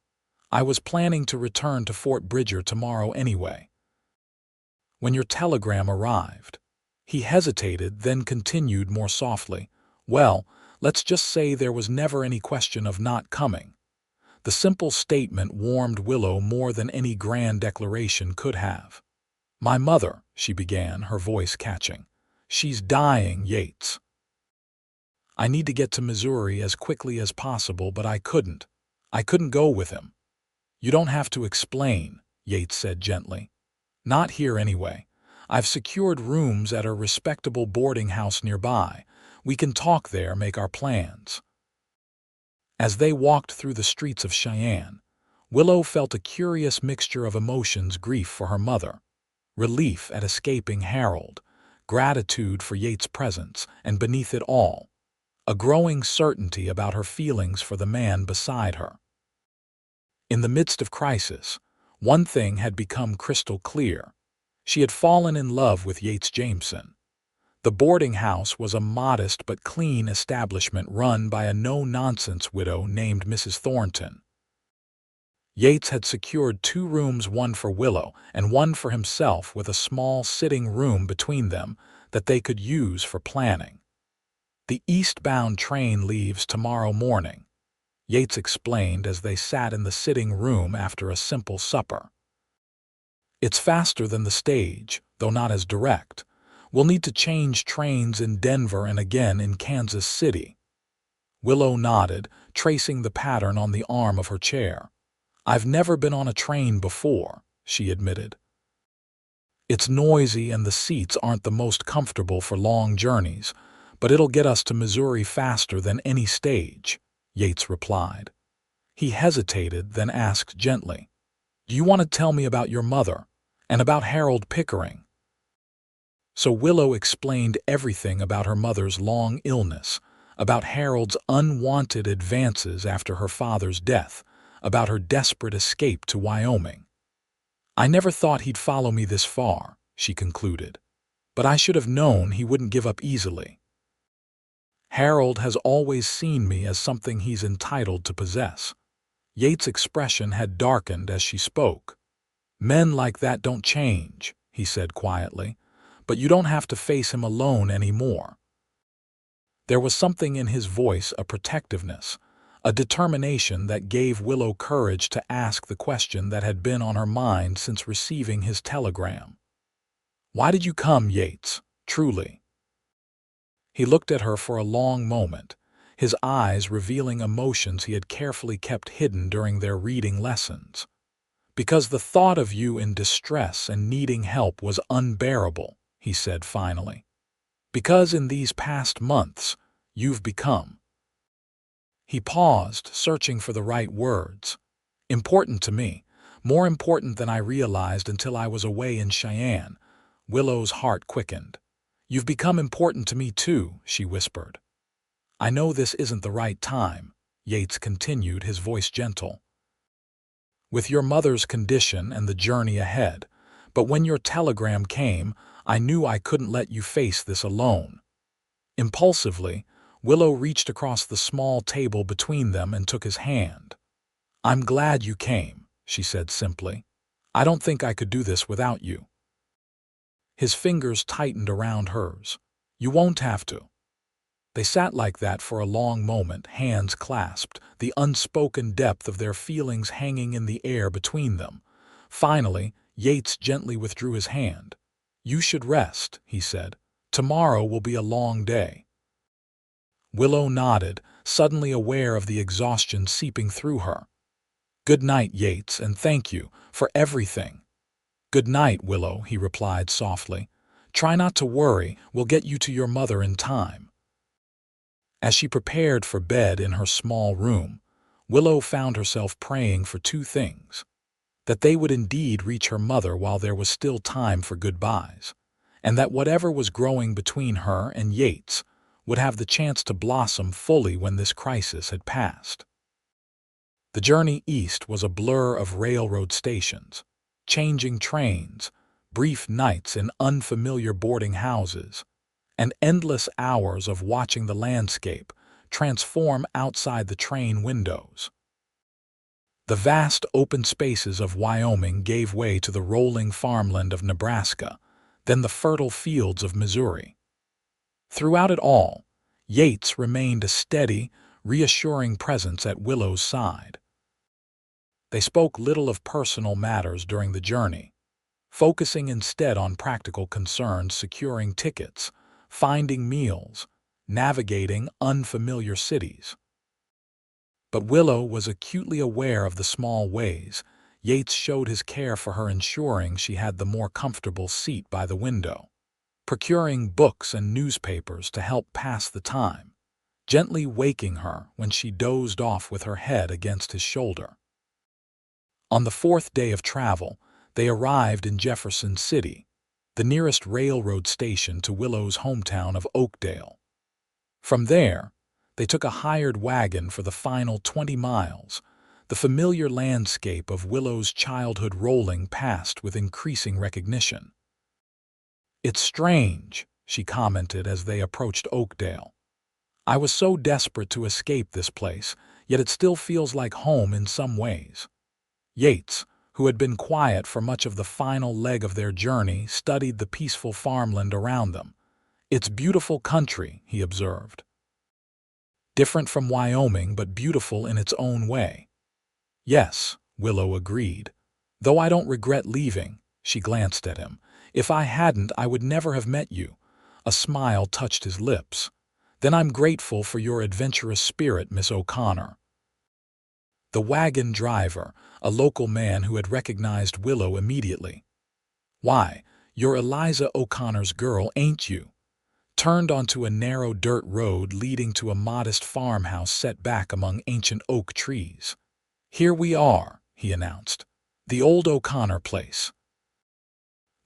"I was planning to return to Fort Bridger tomorrow anyway." "When your telegram arrived." He hesitated, then continued more softly. "Well, let's just say there was never any question of not coming." The simple statement warmed Willow more than any grand declaration could have. "My mother," she began, her voice catching. "She's dying, Yates. I need to get to Missouri as quickly as possible, but I couldn't. I couldn't go with him." "You don't have to explain," Yates said gently. "Not here anyway. I've secured rooms at a respectable boarding house nearby. We can talk there, make our plans." As they walked through the streets of Cheyenne, Willow felt a curious mixture of emotions: grief for her mother, relief at escaping Harold, gratitude for Yates' presence, and beneath it all, a growing certainty about her feelings for the man beside her. In the midst of crisis, one thing had become crystal clear. She had fallen in love with Yates Jameson. The boarding house was a modest but clean establishment run by a no-nonsense widow named Mrs. Thornton. Yates had secured 2 rooms, one for Willow and one for himself, with a small sitting room between them that they could use for planning. "The eastbound train leaves tomorrow morning," Yates explained as they sat in the sitting room after a simple supper. "It's faster than the stage, though not as direct. We'll need to change trains in Denver and again in Kansas City." Willow nodded, tracing the pattern on the arm of her chair. "I've never been on a train before," she admitted. "It's noisy and the seats aren't the most comfortable for long journeys, but it'll get us to Missouri faster than any stage," Yates replied. He hesitated, then asked gently, "Do you want to tell me about your mother and about Harold Pickering?" So Willow explained everything about her mother's long illness, about Harold's unwanted advances after her father's death, about her desperate escape to Wyoming. "I never thought he'd follow me this far," she concluded, "but I should have known he wouldn't give up easily. Harold has always seen me as something he's entitled to possess." Yates' expression had darkened as she spoke. "Men like that don't change," he said quietly, but you don't have to face him alone anymore." There was something in his voice, a protectiveness, a determination that gave Willow courage to ask the question that had been on her mind since receiving his telegram. "Why did you come, Yates, truly?" He looked at her for a long moment, his eyes revealing emotions he had carefully kept hidden during their reading lessons. "Because the thought of you in distress and needing help was unbearable," he said finally. "Because in these past months, you've become—" He paused, searching for the right words. "Important to me, more important than I realized until I was away in Cheyenne." Willow's heart quickened. "You've become important to me too," she whispered. "I know this isn't the right time," Yates continued, his voice gentle, "with your mother's condition and the journey ahead, but when your telegram came, I knew I couldn't let you face this alone." Impulsively, Willow reached across the small table between them and took his hand. "I'm glad you came," she said simply. "I don't think I could do this without you." His fingers tightened around hers. "You won't have to." They sat like that for a long moment, hands clasped, the unspoken depth of their feelings hanging in the air between them. Finally, Yates gently withdrew his hand. "You should rest," he said. "Tomorrow will be a long day." Willow nodded, suddenly aware of the exhaustion seeping through her. "Good night, Yates, and thank you for everything." "Good night, Willow," he replied softly. "Try not to worry, we'll get you to your mother in time." As she prepared for bed in her small room, Willow found herself praying for two things: that they would indeed reach her mother while there was still time for goodbyes, and that whatever was growing between her and Yates would have the chance to blossom fully when this crisis had passed. The journey east was a blur of railroad stations, changing trains, brief nights in unfamiliar boarding houses, and endless hours of watching the landscape transform outside the train windows. The vast open spaces of Wyoming gave way to the rolling farmland of Nebraska, then the fertile fields of Missouri. Throughout it all, Yates remained a steady, reassuring presence at Willow's side. They spoke little of personal matters during the journey, focusing instead on practical concerns: securing tickets, finding meals, navigating unfamiliar cities. But Willow was acutely aware of the small ways Yates showed his care for her, ensuring she had the more comfortable seat by the window, procuring books and newspapers to help pass the time, gently waking her when she dozed off with her head against his shoulder. On the fourth day of travel, they arrived in Jefferson City, the nearest railroad station to Willow's hometown of Oakdale. From there, they took a hired wagon for the final 20 miles, the familiar landscape of Willow's childhood rolling past with increasing recognition. "It's strange," she commented as they approached Oakdale. "I was so desperate to escape this place, yet it still feels like home in some ways." Yates, who had been quiet for much of the final leg of their journey, studied the peaceful farmland around them. "It's beautiful country," he observed. "Different from Wyoming, but beautiful in its own way." "Yes," Willow agreed. "Though I don't regret leaving." She glanced at him. "If I hadn't, I would never have met you." A smile touched his lips. "Then I'm grateful for your adventurous spirit, Miss O'Connor." The wagon driver, a local man who had recognized Willow immediately. "Why, you're Eliza O'Connor's girl, ain't you?" Turned onto a narrow dirt road leading to a modest farmhouse set back among ancient oak trees. "Here we are," he announced. "The old O'Connor place.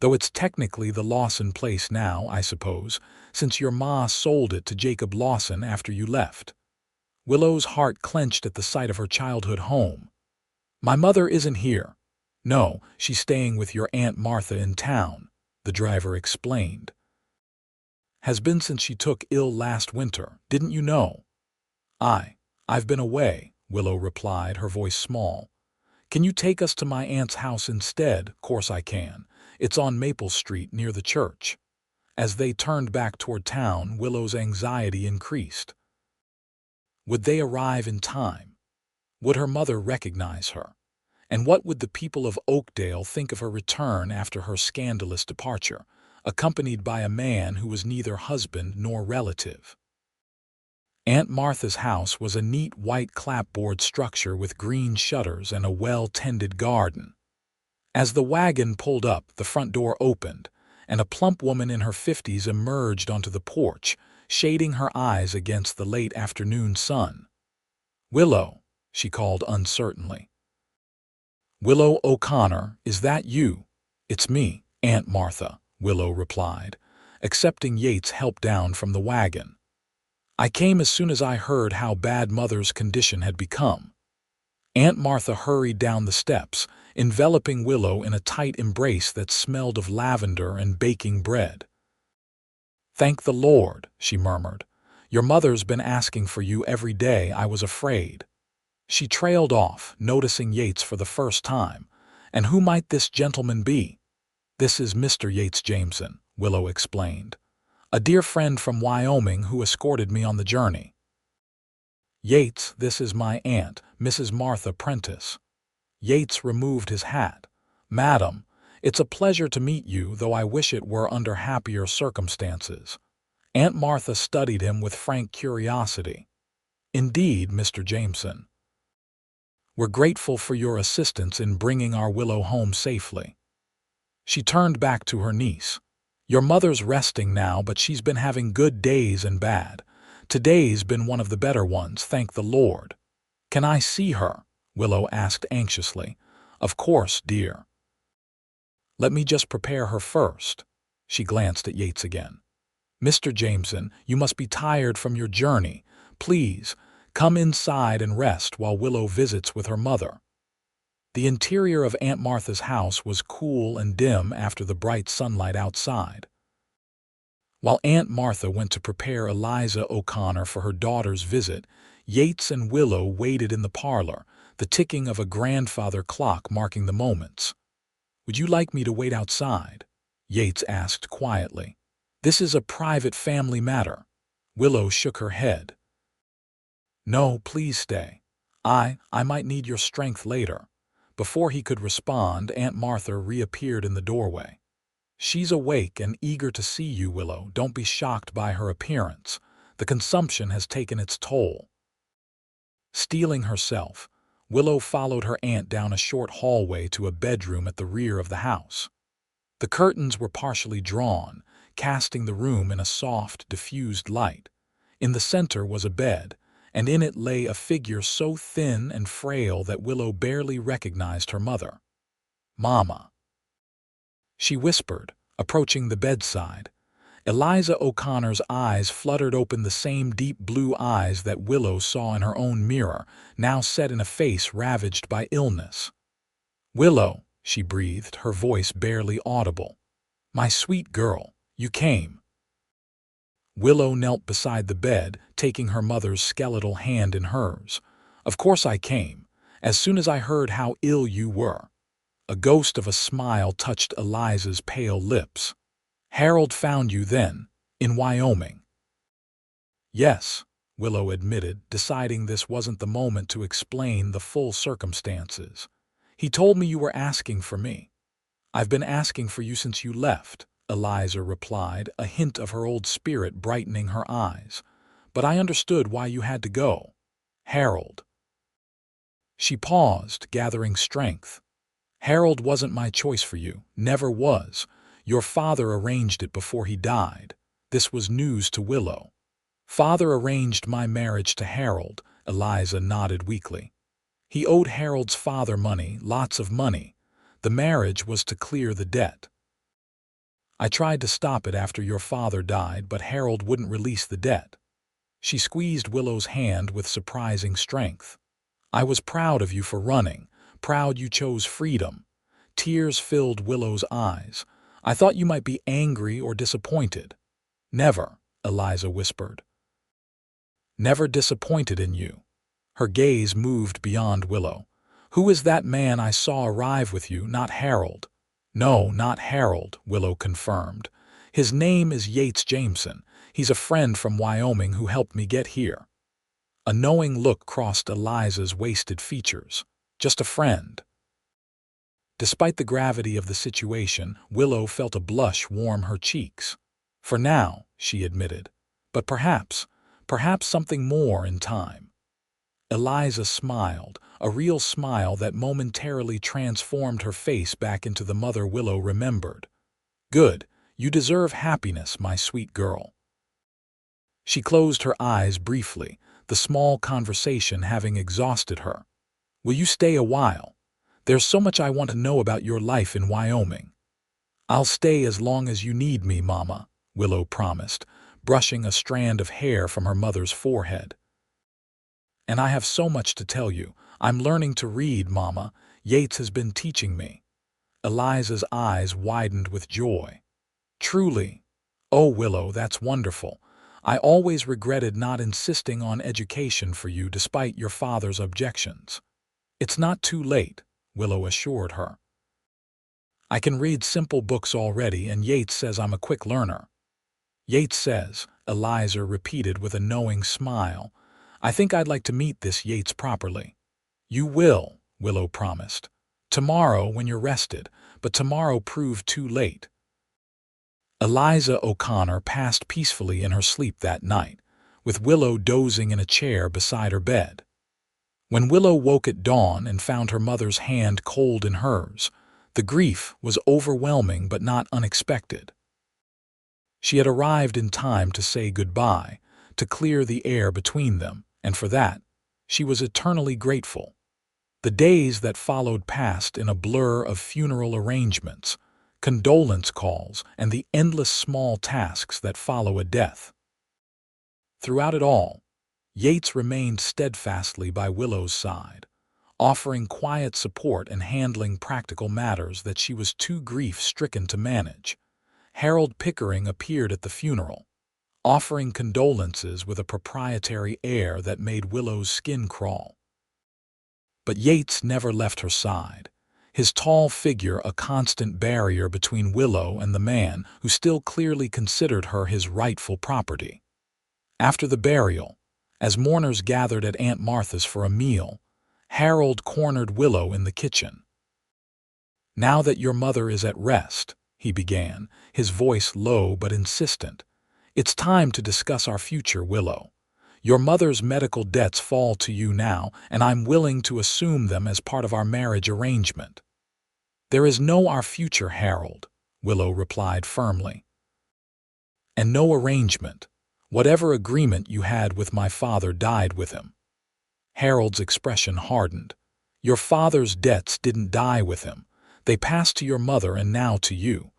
Though it's technically the Lawson place now, I suppose, since your ma sold it to Jacob Lawson after you left." Willow's heart clenched at the sight of her childhood home. "My mother isn't here." "No, she's staying with your Aunt Martha in town," the driver explained. "Has been since she took ill last winter, didn't you know?" I've been away," Willow replied, her voice small. "Can you take us to my aunt's house instead?" "Course I can. It's on Maple Street near the church." As they turned back toward town, Willow's anxiety increased. Would they arrive in time? Would her mother recognize her? And what would the people of Oakdale think of her return after her scandalous departure, accompanied by a man who was neither husband nor relative? Aunt Martha's house was a neat white clapboard structure with green shutters and a well-tended garden. As the wagon pulled up, the front door opened, and a plump woman in her 50s emerged onto the porch, shading her eyes against the late afternoon sun. "Willow," she called uncertainly. "Willow O'Connor, is that you?" "It's me, Aunt Martha," Willow replied, accepting Yates' help down from the wagon. "I came as soon as I heard how bad Mother's condition had become." Aunt Martha hurried down the steps, enveloping Willow in a tight embrace that smelled of lavender and baking bread. "Thank the Lord," she murmured. "Your mother's been asking for you every day. I was afraid." She trailed off, noticing Yates for the first time. "And who might this gentleman be?" "This is Mr. Yates Jameson," Willow explained. "A dear friend from Wyoming who escorted me on the journey." "Yates, this is my aunt, Mrs. Martha Prentice." Yates removed his hat. "Madam, it's a pleasure to meet you, though I wish it were under happier circumstances." Aunt Martha studied him with frank curiosity. "Indeed, Mr. Jameson. We're grateful for your assistance in bringing our Willow home safely." She turned back to her niece. "Your mother's resting now, but she's been having good days and bad. Today's been one of the better ones, thank the Lord." "Can I see her?" Willow asked anxiously. "Of course, dear." "Let me just prepare her first." She glanced at Yates again. "Mr. Jameson, you must be tired from your journey. Please, come inside and rest while Willow visits with her mother." The interior of Aunt Martha's house was cool and dim after the bright sunlight outside. While Aunt Martha went to prepare Eliza O'Connor for her daughter's visit, Yates and Willow waited in the parlor, the ticking of a grandfather clock marking the moments. "Would you like me to wait outside?" Yates asked quietly. "This is a private family matter." Willow shook her head. "No, please stay. I might need your strength later." Before he could respond, Aunt Martha reappeared in the doorway. "She's awake and eager to see you, Willow. Don't be shocked by her appearance. The consumption has taken its toll." Steeling herself, Willow followed her aunt down a short hallway to a bedroom at the rear of the house. The curtains were partially drawn, casting the room in a soft, diffused light. In the center was a bed, and in it lay a figure so thin and frail that Willow barely recognized her mother. "Mama," she whispered, approaching the bedside. Eliza O'Connor's eyes fluttered open, the same deep blue eyes that Willow saw in her own mirror, now set in a face ravaged by illness. "Willow," she breathed, her voice barely audible. "My sweet girl, you came." Willow knelt beside the bed, taking her mother's skeletal hand in hers. "Of course I came, as soon as I heard how ill you were." A ghost of a smile touched Eliza's pale lips. "Harold found you then, in Wyoming." "Yes," Willow admitted, deciding this wasn't the moment to explain the full circumstances. "He told me you were asking for me." "I've been asking for you since you left," Eliza replied, a hint of her old spirit brightening her eyes. "But I understood why you had to go. Harold." She paused, gathering strength. "Harold wasn't my choice for you, never was. Your father arranged it before he died." This was news to Willow. "Father arranged my marriage to Harold," Eliza nodded weakly. "He owed Harold's father money, lots of money. The marriage was to clear the debt. I tried to stop it after your father died, but Harold wouldn't release the debt." She squeezed Willow's hand with surprising strength. "I was proud of you for running, proud you chose freedom." Tears filled Willow's eyes. "I thought you might be angry or disappointed." "Never," Eliza whispered. "Never disappointed in you." Her gaze moved beyond Willow. "Who is that man I saw arrive with you? Not Harold." "No, not Harold," Willow confirmed. His name is Yates Jameson. He's a friend from Wyoming who helped me get here. A knowing look crossed Eliza's wasted features. Just a friend. Despite the gravity of the situation, Willow felt a blush warm her cheeks. For now, she admitted. But perhaps something more in time. Eliza smiled, a real smile that momentarily transformed her face back into the mother Willow remembered. Good, you deserve happiness, my sweet girl. She closed her eyes briefly, the small conversation having exhausted her. Will you stay a while? There's so much I want to know about your life in Wyoming. I'll stay as long as you need me, Mama, Willow promised, brushing a strand of hair from her mother's forehead. And I have so much to tell you. I'm learning to read, Mama. Yates has been teaching me. Eliza's eyes widened with joy. Truly? Oh, Willow, that's wonderful. I always regretted not insisting on education for you despite your father's objections. It's not too late, Willow assured her. I can read simple books already, and Yates says I'm a quick learner. Yates says, Eliza repeated with a knowing smile. I think I'd like to meet this Yates properly. You will, Willow promised. Tomorrow when you're rested, but tomorrow proved too late. Eliza O'Connor passed peacefully in her sleep that night, with Willow dozing in a chair beside her bed. When Willow woke at dawn and found her mother's hand cold in hers, the grief was overwhelming but not unexpected. She had arrived in time to say goodbye, to clear the air between them, and for that, she was eternally grateful. The days that followed passed in a blur of funeral arrangements, condolence calls, and the endless small tasks that follow a death. Throughout it all, Yates remained steadfastly by Willow's side, offering quiet support and handling practical matters that she was too grief-stricken to manage. Harold Pickering appeared at the funeral, offering condolences with a proprietary air that made Willow's skin crawl. But Yates never left her side, his tall figure a constant barrier between Willow and the man who still clearly considered her his rightful property. After the burial, as mourners gathered at Aunt Martha's for a meal, Harold cornered Willow in the kitchen. Now that your mother is at rest, he began, his voice low but insistent, it's time to discuss our future, Willow. Your mother's medical debts fall to you now, and I'm willing to assume them as part of our marriage arrangement. There is no our future, Harold, Willow replied firmly. And no arrangement. Whatever agreement you had with my father died with him. Harold's expression hardened. Your father's debts didn't die with him. They passed to your mother and now to you.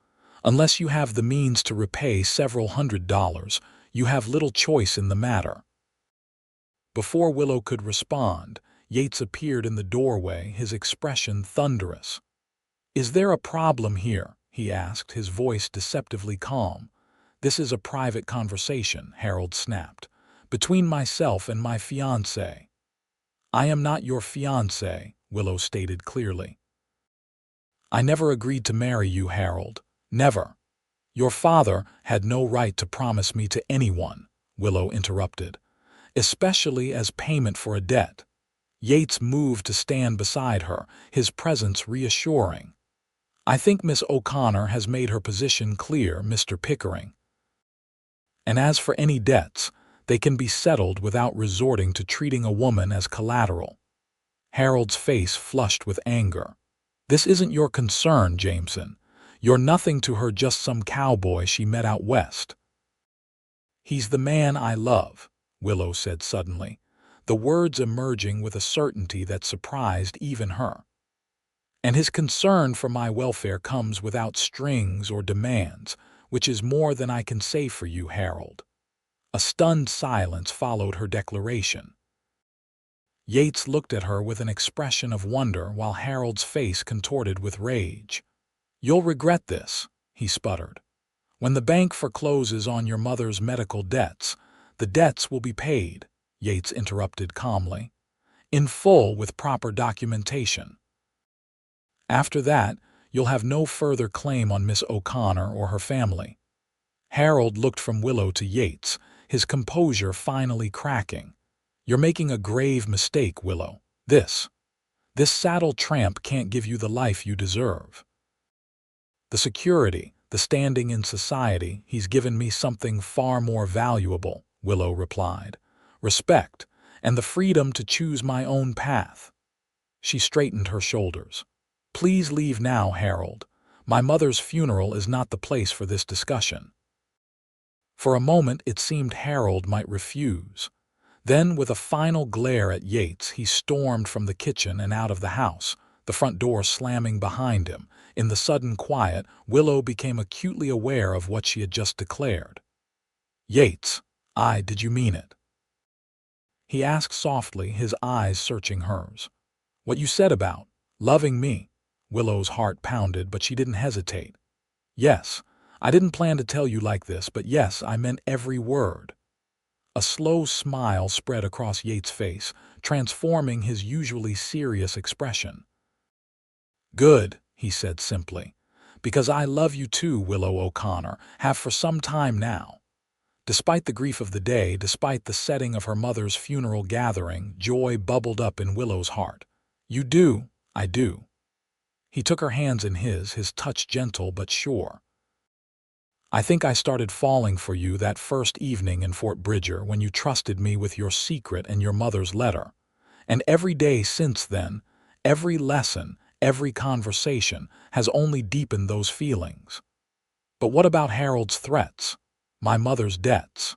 Unless you have the means to repay several $100s, you have little choice in the matter. Before Willow could respond, Yates appeared in the doorway, his expression thunderous. Is there a problem here? He asked, his voice deceptively calm. This is a private conversation, Harold snapped, between myself and my fiancé. I am not your fiancé, Willow stated clearly. I never agreed to marry you, Harold. Never. Your father had no right to promise me to anyone, Willow interrupted, especially as payment for a debt. Yates moved to stand beside her, his presence reassuring. I think Miss O'Connor has made her position clear, Mr. Pickering. And as for any debts, they can be settled without resorting to treating a woman as collateral. Harold's face flushed with anger. This isn't your concern, Jameson. You're nothing to her, just some cowboy she met out west. He's the man I love, Willow said suddenly, the words emerging with a certainty that surprised even her. And his concern for my welfare comes without strings or demands, which is more than I can say for you, Harold. A stunned silence followed her declaration. Yates looked at her with an expression of wonder while Harold's face contorted with rage. You'll regret this, he sputtered. When the bank forecloses on your mother's medical debts, the debts will be paid, Yates interrupted calmly, in full with proper documentation. After that, you'll have no further claim on Miss O'Connor or her family. Harold looked from Willow to Yates, his composure finally cracking. "You're making a grave mistake, Willow. This saddle tramp can't give you the life you deserve. The security, the standing in society, he's given me something far more valuable," Willow replied. "Respect, and the freedom to choose my own path." She straightened her shoulders. "Please leave now, Harold. My mother's funeral is not the place for this discussion." For a moment it seemed Harold might refuse. Then, with a final glare at Yates, he stormed from the kitchen and out of the house, the front door slamming behind him. In the sudden quiet, Willow became acutely aware of what she had just declared. "Yates, did you mean it?" He asked softly, his eyes searching hers. "What you said about loving me?" Willow's heart pounded, but she didn't hesitate. "Yes, I didn't plan to tell you like this, but yes, I meant every word." A slow smile spread across Yates' face, transforming his usually serious expression. "Good," he said simply, "because I love you too, Willow O'Connor, have for some time now." Despite the grief of the day, despite the setting of her mother's funeral gathering, joy bubbled up in Willow's heart. "You do, I do." He took her hands in his touch gentle but sure. "I think I started falling for you that first evening in Fort Bridger when you trusted me with your secret and your mother's letter. And every day since then, every lesson, every conversation has only deepened those feelings. But what about Harold's threats? My mother's debts?"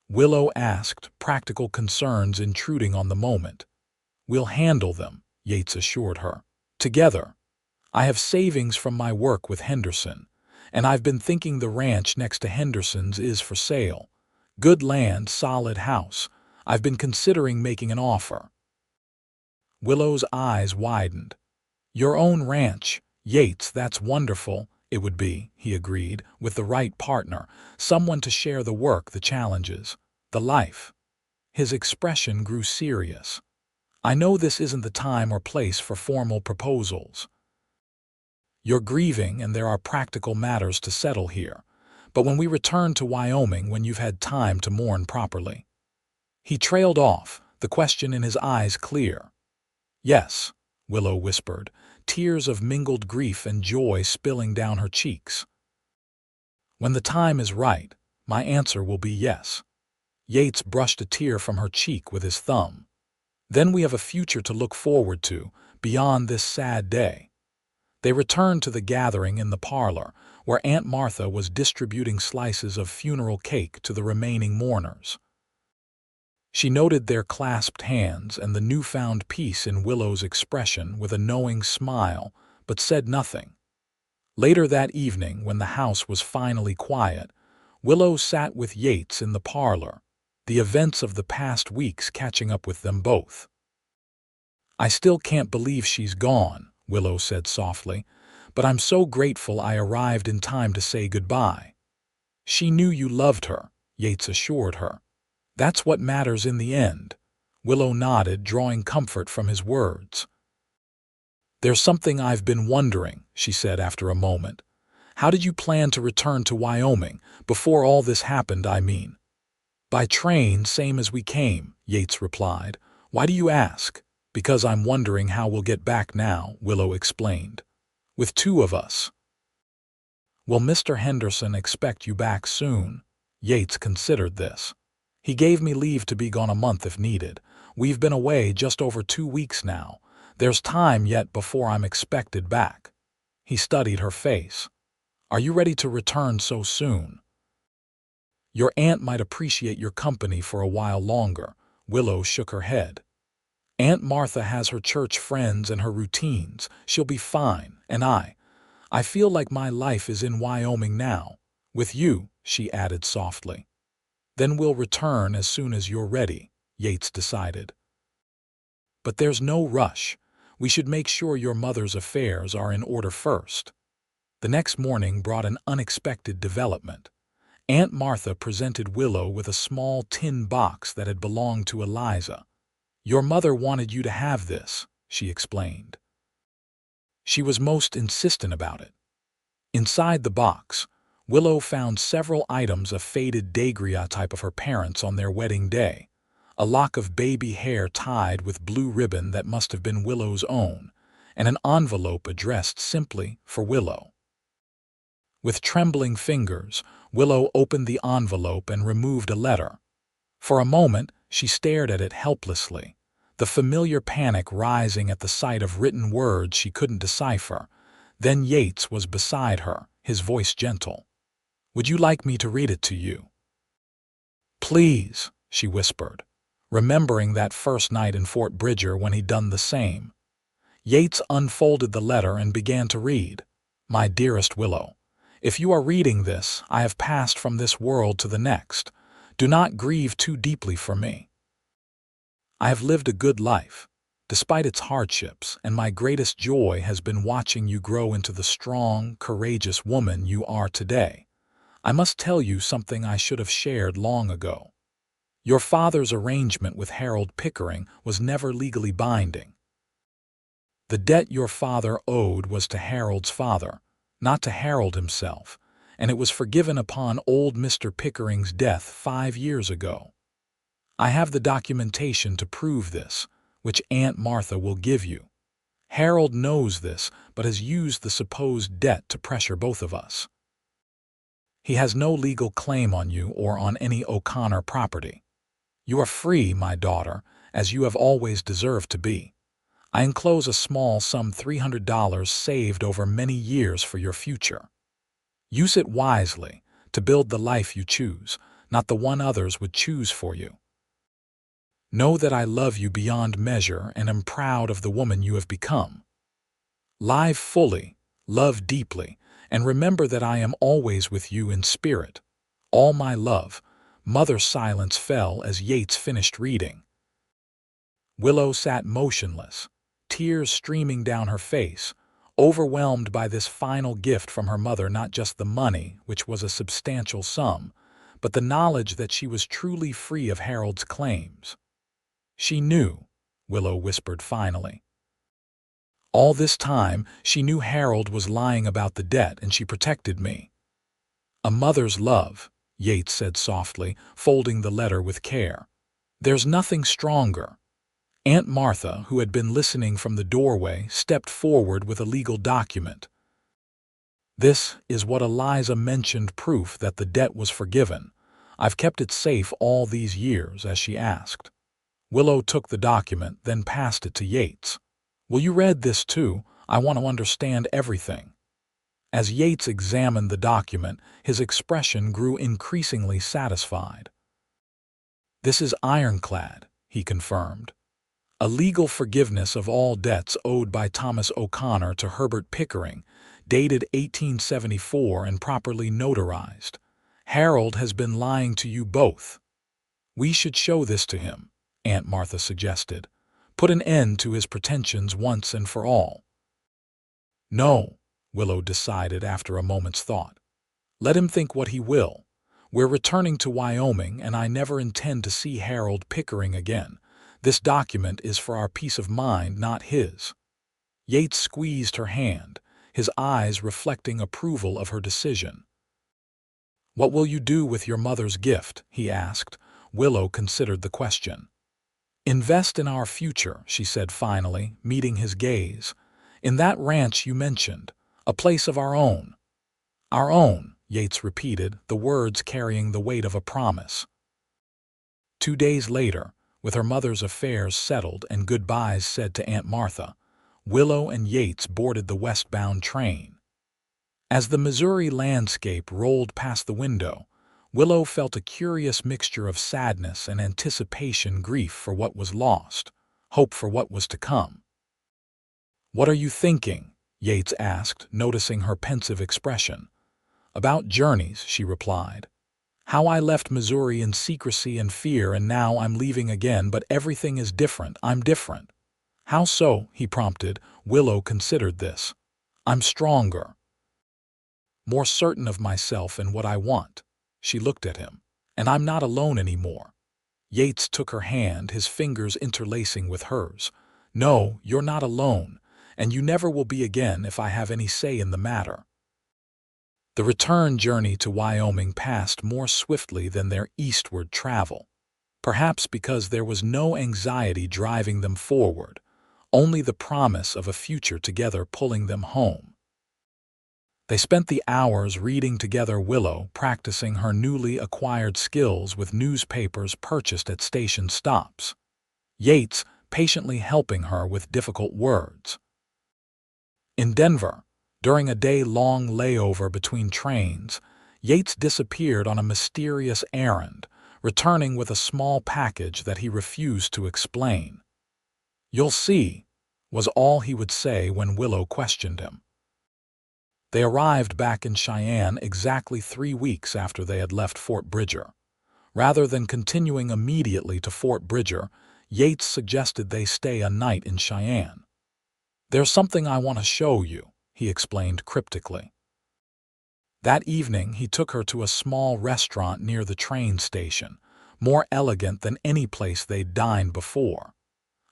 Willow asked, practical concerns intruding on the moment. "We'll handle them," Yates assured her. "Together. I have savings from my work with Henderson, and I've been thinking the ranch next to Henderson's is for sale. Good land, solid house. I've been considering making an offer." Willow's eyes widened. "Your own ranch, Yates, that's wonderful." "It would be," he agreed, "with the right partner, someone to share the work, the challenges, the life." His expression grew serious. "I know this isn't the time or place for formal proposals. You're grieving and there are practical matters to settle here. But when we return to Wyoming, when you've had time to mourn properly." He trailed off, the question in his eyes clear. "Yes," Willow whispered, tears of mingled grief and joy spilling down her cheeks. "When the time is right, my answer will be yes." Yates brushed a tear from her cheek with his thumb. "Then we have a future to look forward to, beyond this sad day." They returned to the gathering in the parlor, where Aunt Martha was distributing slices of funeral cake to the remaining mourners. She noted their clasped hands and the newfound peace in Willow's expression with a knowing smile, but said nothing. Later that evening, when the house was finally quiet, Willow sat with Yates in the parlor, the events of the past weeks catching up with them both. "I still can't believe she's gone," Willow said softly, "but I'm so grateful I arrived in time to say goodbye." "She knew you loved her," Yates assured her. "That's what matters in the end." Willow nodded, drawing comfort from his words. "There's something I've been wondering," she said after a moment. "How did you plan to return to Wyoming, before all this happened, I mean?" "By train, same as we came," Yates replied. "Why do you ask?" "Because I'm wondering how we'll get back now," Willow explained. "With two of us." "Will Mr. Henderson expect you back soon?" Yates considered this. "He gave me leave to be gone a month if needed. We've been away just over 2 weeks now. There's time yet before I'm expected back." He studied her face. "Are you ready to return so soon?" "Your aunt might appreciate your company for a while longer." Willow shook her head. "Aunt Martha has her church friends and her routines. She'll be fine, and I feel like my life is in Wyoming now. With you," she added softly. "Then we'll return as soon as you're ready," Yates decided. "But there's no rush. We should make sure your mother's affairs are in order first." The next morning brought an unexpected development. Aunt Martha presented Willow with a small tin box that had belonged to Eliza. "Your mother wanted you to have this," she explained. She was most insistent about it. Inside the box, Willow found several items of faded daguerreotype of her parents on their wedding day, a lock of baby hair tied with blue ribbon that must have been Willow's own, and an envelope addressed simply for Willow. With trembling fingers, Willow opened the envelope and removed a letter. For a moment, she stared at it helplessly, the familiar panic rising at the sight of written words she couldn't decipher. Then Yates was beside her, his voice gentle. "Would you like me to read it to you?" "Please," she whispered, remembering that first night in Fort Bridger when he'd done the same. Yates unfolded the letter and began to read. "My dearest Willow, if you are reading this, I have passed from this world to the next. Do not grieve too deeply for me. I have lived a good life, despite its hardships, and my greatest joy has been watching you grow into the strong, courageous woman you are today. I must tell you something I should have shared long ago. Your father's arrangement with Harold Pickering was never legally binding. The debt your father owed was to Harold's father, not to Harold himself, and it was forgiven upon old Mr. Pickering's death 5 years ago. I have the documentation to prove this, which Aunt Martha will give you. Harold knows this, but has used the supposed debt to pressure both of us. He has no legal claim on you or on any O'Connor property. You are free, my daughter, as you have always deserved to be. I enclose a small sum $300 saved over many years for your future. Use it wisely to build the life you choose, not the one others would choose for you. Know that I love you beyond measure and am proud of the woman you have become. Live fully, love deeply, and remember that I am always with you in spirit. All my love." Mother's silence fell as Yates finished reading. Willow sat motionless, tears streaming down her face, overwhelmed by this final gift from her mother, not just the money, which was a substantial sum, but the knowledge that she was truly free of Harold's claims. "She knew," Willow whispered finally. "All this time, she knew Harold was lying about the debt, and she protected me." "A mother's love," Yates said softly, folding the letter with care. "There's nothing stronger." Aunt Martha, who had been listening from the doorway, stepped forward with a legal document. "This is what Eliza mentioned, proof that the debt was forgiven. I've kept it safe all these years, as she asked." Willow took the document, then passed it to Yates. "Will you read this too? I want to understand everything." As Yates examined the document, his expression grew increasingly satisfied. "This is ironclad," he confirmed. "A legal forgiveness of all debts owed by Thomas O'Connor to Herbert Pickering, dated 1874 and properly notarized. Harold has been lying to you both. We should show this to him," Aunt Martha suggested. "Put an end to his pretensions once and for all." "No," Willow decided after a moment's thought. "Let him think what he will. We're returning to Wyoming, and I never intend to see Harold Pickering again. This document is for our peace of mind, not his." Yates squeezed her hand, his eyes reflecting approval of her decision. "What will you do with your mother's gift?" he asked. Willow considered the question. "Invest in our future," she said finally, meeting his gaze. "In that ranch you mentioned, a place of our own." "Our own," Yates repeated, the words carrying the weight of a promise. 2 days later, with her mother's affairs settled and goodbyes said to Aunt Martha, Willow and Yates boarded the westbound train. As the Missouri landscape rolled past the window, Willow felt a curious mixture of sadness and anticipation, grief for what was lost, hope for what was to come. "What are you thinking?" Yates asked, noticing her pensive expression. "About journeys," she replied. "How I left Missouri in secrecy and fear, and now I'm leaving again, but everything is different. I'm different." "How so?" he prompted. Willow considered this. "I'm stronger. More certain of myself and what I want." She looked at him. "And I'm not alone anymore." Yates took her hand, his fingers interlacing with hers. "No, you're not alone, and you never will be again if I have any say in the matter." The return journey to Wyoming passed more swiftly than their eastward travel, perhaps because there was no anxiety driving them forward, only the promise of a future together pulling them home. They spent the hours reading together, Willow practicing her newly acquired skills with newspapers purchased at station stops, Yates patiently helping her with difficult words. In Denver, during a day-long layover between trains, Yates disappeared on a mysterious errand, returning with a small package that he refused to explain. "You'll see," was all he would say when Willow questioned him. They arrived back in Cheyenne exactly 3 weeks after they had left Fort Bridger. Rather than continuing immediately to Fort Bridger, Yates suggested they stay a night in Cheyenne. "There's something I want to show you," he explained cryptically. That evening he took her to a small restaurant near the train station, more elegant than any place they'd dined before.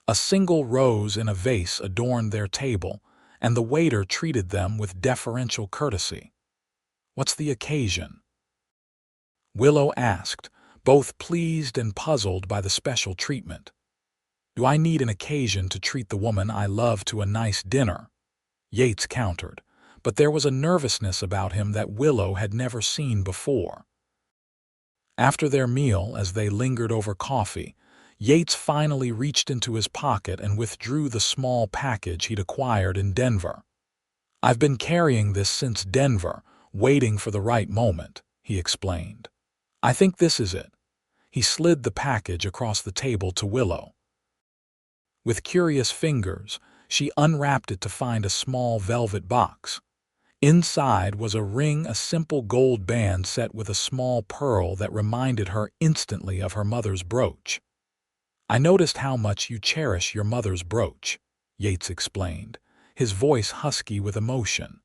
A single rose in a vase adorned their table, and the waiter treated them with deferential courtesy. "What's the occasion?" Willow asked, both pleased and puzzled by the special treatment. "Do I need an occasion to treat the woman I love to a nice dinner?" Yates countered, but there was a nervousness about him that Willow had never seen before. After their meal, as they lingered over coffee, Yates finally reached into his pocket and withdrew the small package he'd acquired in Denver. "I've been carrying this since Denver, waiting for the right moment," he explained. "I think this is it." He slid the package across the table to Willow. With curious fingers, she unwrapped it to find a small velvet box. Inside was a ring, a simple gold band set with a small pearl that reminded her instantly of her mother's brooch. "I noticed how much you cherish your mother's brooch," Yates explained, his voice husky with emotion.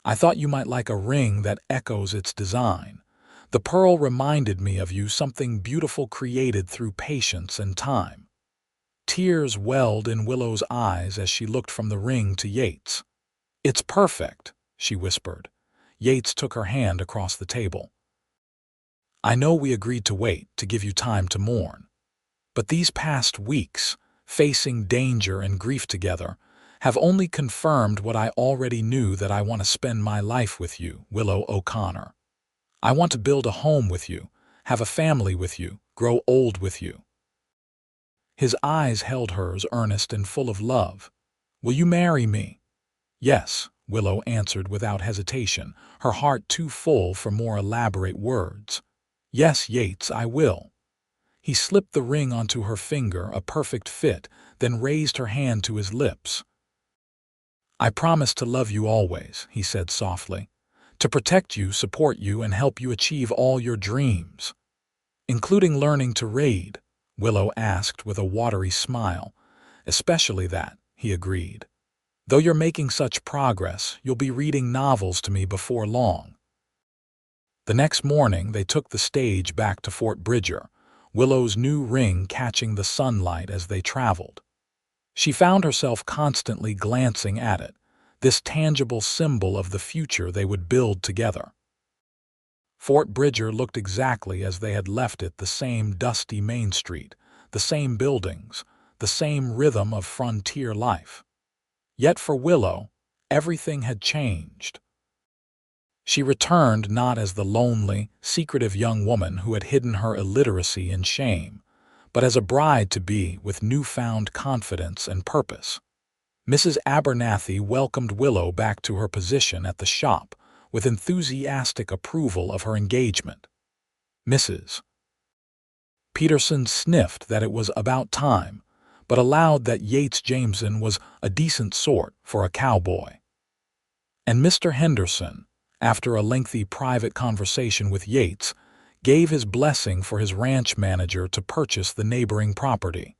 "I thought you might like a ring that echoes its design. The pearl reminded me of you, something beautiful created through patience and time." Tears welled in Willow's eyes as she looked from the ring to Yates. "It's perfect," she whispered. Yates took her hand across the table. "I know we agreed to wait, to give you time to mourn. But these past weeks, facing danger and grief together, have only confirmed what I already knew, that I want to spend my life with you, Willow O'Connor. I want to build a home with you, have a family with you, grow old with you." His eyes held hers, earnest and full of love. "Will you marry me?" "Yes," Willow answered without hesitation, her heart too full for more elaborate words. "Yes, Yates, I will." He slipped the ring onto her finger, a perfect fit, then raised her hand to his lips. "I promise to love you always," he said softly, "to protect you, support you, and help you achieve all your dreams." "Including learning to read?" Willow asked with a watery smile. "Especially that," he agreed. "Though you're making such progress, you'll be reading novels to me before long." The next morning they took the stage back to Fort Bridger, Willow's new ring catching the sunlight as they traveled. She found herself constantly glancing at it, this tangible symbol of the future they would build together. Fort Bridger looked exactly as they had left it, the same dusty Main Street, the same buildings, the same rhythm of frontier life. Yet for Willow, everything had changed. She returned not as the lonely, secretive young woman who had hidden her illiteracy in shame, but as a bride-to-be with newfound confidence and purpose. Mrs. Abernathy welcomed Willow back to her position at the shop with enthusiastic approval of her engagement. Mrs. Peterson sniffed that it was about time, but allowed that Yates Jameson was a decent sort for a cowboy. And Mr. Henderson, after a lengthy private conversation with Yates, gave his blessing for his ranch manager to purchase the neighboring property.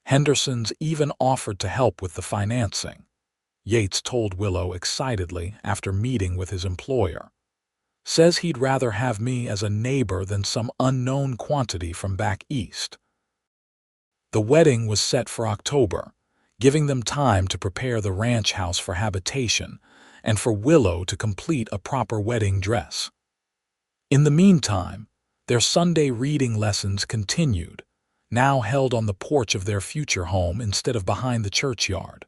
Henderson's even offered to help with the financing, Yates told Willow excitedly after meeting with his employer. "Says he'd rather have me as a neighbor than some unknown quantity from back east." The wedding was set for October, giving them time to prepare the ranch house for habitation, and for Willow to complete a proper wedding dress. In the meantime, their Sunday reading lessons continued, now held on the porch of their future home instead of behind the churchyard.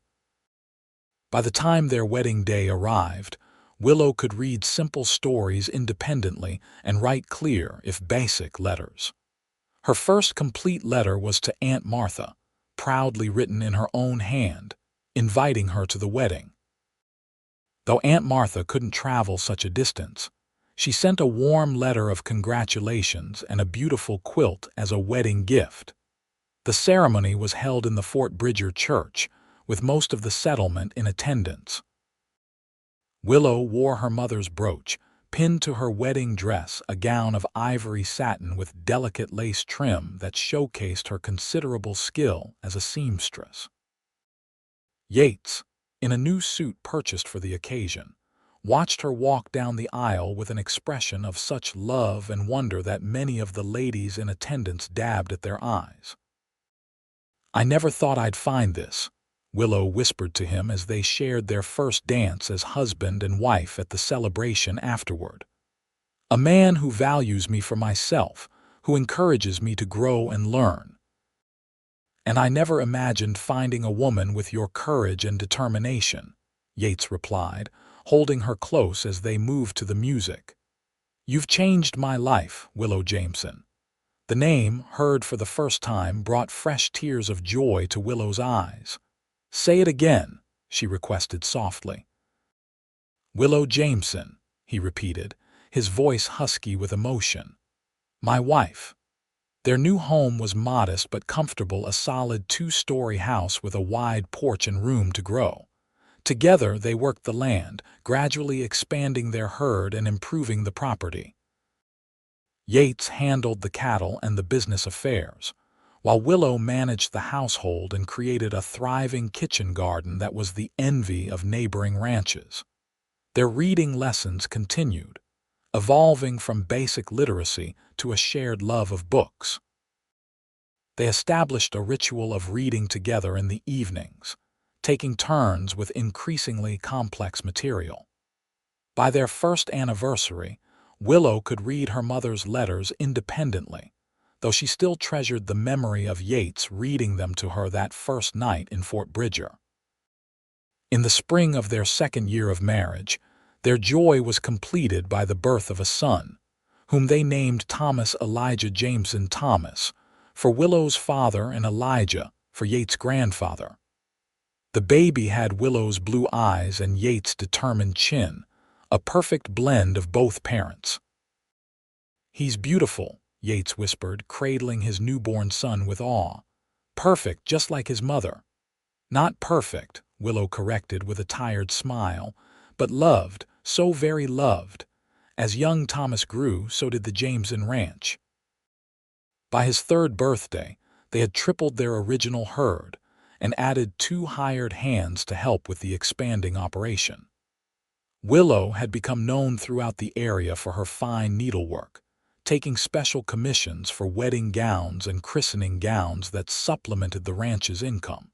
By the time their wedding day arrived, Willow could read simple stories independently and write clear, if basic, letters. Her first complete letter was to Aunt Martha, proudly written in her own hand, inviting her to the wedding. Though Aunt Martha couldn't travel such a distance, she sent a warm letter of congratulations and a beautiful quilt as a wedding gift. The ceremony was held in the Fort Bridger church, with most of the settlement in attendance. Willow wore her mother's brooch, pinned to her wedding dress, a gown of ivory satin with delicate lace trim that showcased her considerable skill as a seamstress. Yates, in a new suit purchased for the occasion, watched her walk down the aisle with an expression of such love and wonder that many of the ladies in attendance dabbed at their eyes. "I never thought I'd find this," Willow whispered to him as they shared their first dance as husband and wife at the celebration afterward. "A man who values me for myself, who encourages me to grow and learn. And I never imagined finding a woman with your courage and determination," Yates replied, holding her close as they moved to the music. "You've changed my life, Willow Jameson." The name, heard for the first time, brought fresh tears of joy to Willow's eyes. "Say it again," she requested softly. "Willow Jameson," he repeated, his voice husky with emotion. "My wife." Their new home was modest but comfortable, a solid 2-story house with a wide porch and room to grow. Together they worked the land, gradually expanding their herd and improving the property. Yates handled the cattle and the business affairs, while Willow managed the household and created a thriving kitchen garden that was the envy of neighboring ranches. Their reading lessons continued, evolving from basic literacy to a shared love of books. They established a ritual of reading together in the evenings, taking turns with increasingly complex material. By their first anniversary, Willow could read her mother's letters independently, though she still treasured the memory of Yates reading them to her that first night in Fort Bridger. In the spring of their second year of marriage, their joy was completed by the birth of a son, whom they named Thomas Elijah Jameson Thomas, for Willow's father, and Elijah for Yates' grandfather. The baby had Willow's blue eyes and Yates' determined chin, a perfect blend of both parents. "He's beautiful," Yates whispered, cradling his newborn son with awe. "Perfect, just like his mother." "Not perfect," Willow corrected with a tired smile, "but loved, so very loved. As young Thomas grew, so did the Jameson ranch." By his third birthday, they had tripled their original herd and added 2 hired hands to help with the expanding operation. Willow had become known throughout the area for her fine needlework, taking special commissions for wedding gowns and christening gowns that supplemented the ranch's income.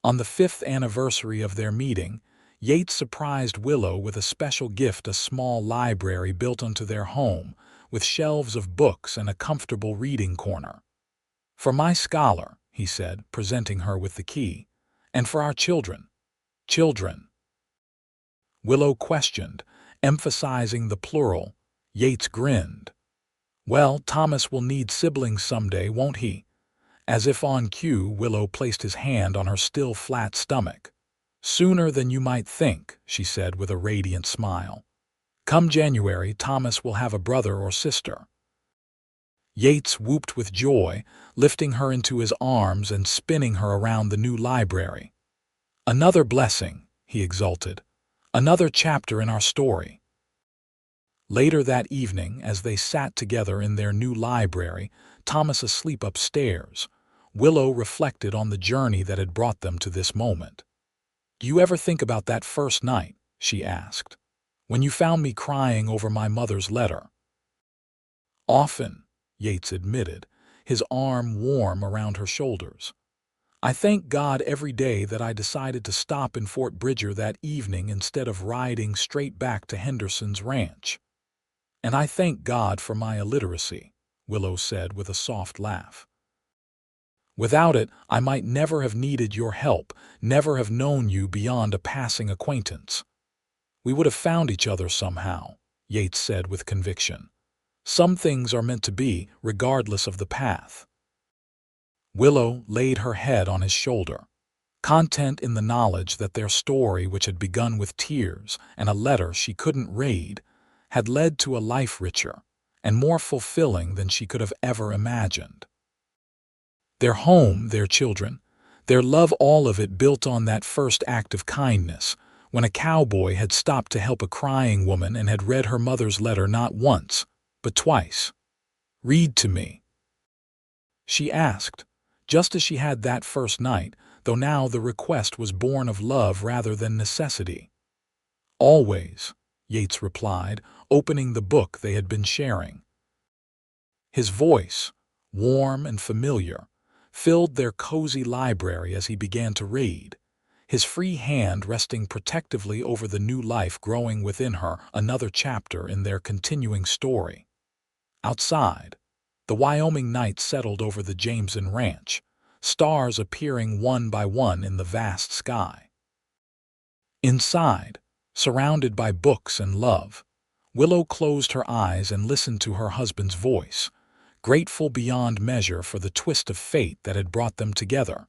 On the 5th anniversary of their meeting, Yates surprised Willow with a special gift, a small library built onto their home, with shelves of books and a comfortable reading corner. "For my scholar," he said, presenting her with the key, "and for our children." "Children?" Willow questioned, emphasizing the plural. Yates grinned. "Well, Thomas will need siblings someday, won't he?" As if on cue, Willow placed his hand on her still flat stomach. "Sooner than you might think," she said with a radiant smile. "Come January, Thomas will have a brother or sister." Yates whooped with joy, lifting her into his arms and spinning her around the new library. "Another blessing," he exulted. "Another chapter in our story." Later that evening, as they sat together in their new library, Thomas asleep upstairs, Willow reflected on the journey that had brought them to this moment. "Do you ever think about that first night," she asked, "when you found me crying over my mother's letter?" "Often," Yates admitted, his arm warm around her shoulders. I thank God every day that I decided to stop in Fort Bridger that evening instead of riding straight back to Henderson's ranch. And I thank God for my illiteracy, Willow said with a soft laugh. Without it, I might never have needed your help, never have known you beyond a passing acquaintance. We would have found each other somehow, Yates said with conviction. Some things are meant to be, regardless of the path. Willow laid her head on his shoulder, content in the knowledge that their story, which had begun with tears and a letter she couldn't read, had led to a life richer and more fulfilling than she could have ever imagined. Their home, their children, their love, all of it built on that first act of kindness, when a cowboy had stopped to help a crying woman and had read her mother's letter not once, but twice. "Read to me," she asked, just as she had that first night, though now the request was born of love rather than necessity. "Always," Yates replied, opening the book they had been sharing. His voice, warm and familiar, filled their cozy library as he began to read, his free hand resting protectively over the new life growing within her, another chapter in their continuing story. Outside, the Wyoming night settled over the Jameson ranch, stars appearing one by one in the vast sky. Inside, surrounded by books and love, Willow closed her eyes and listened to her husband's voice, grateful beyond measure for the twist of fate that had brought them together,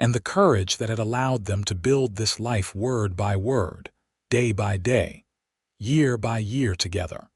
and the courage that had allowed them to build this life word by word, day by day, year by year together.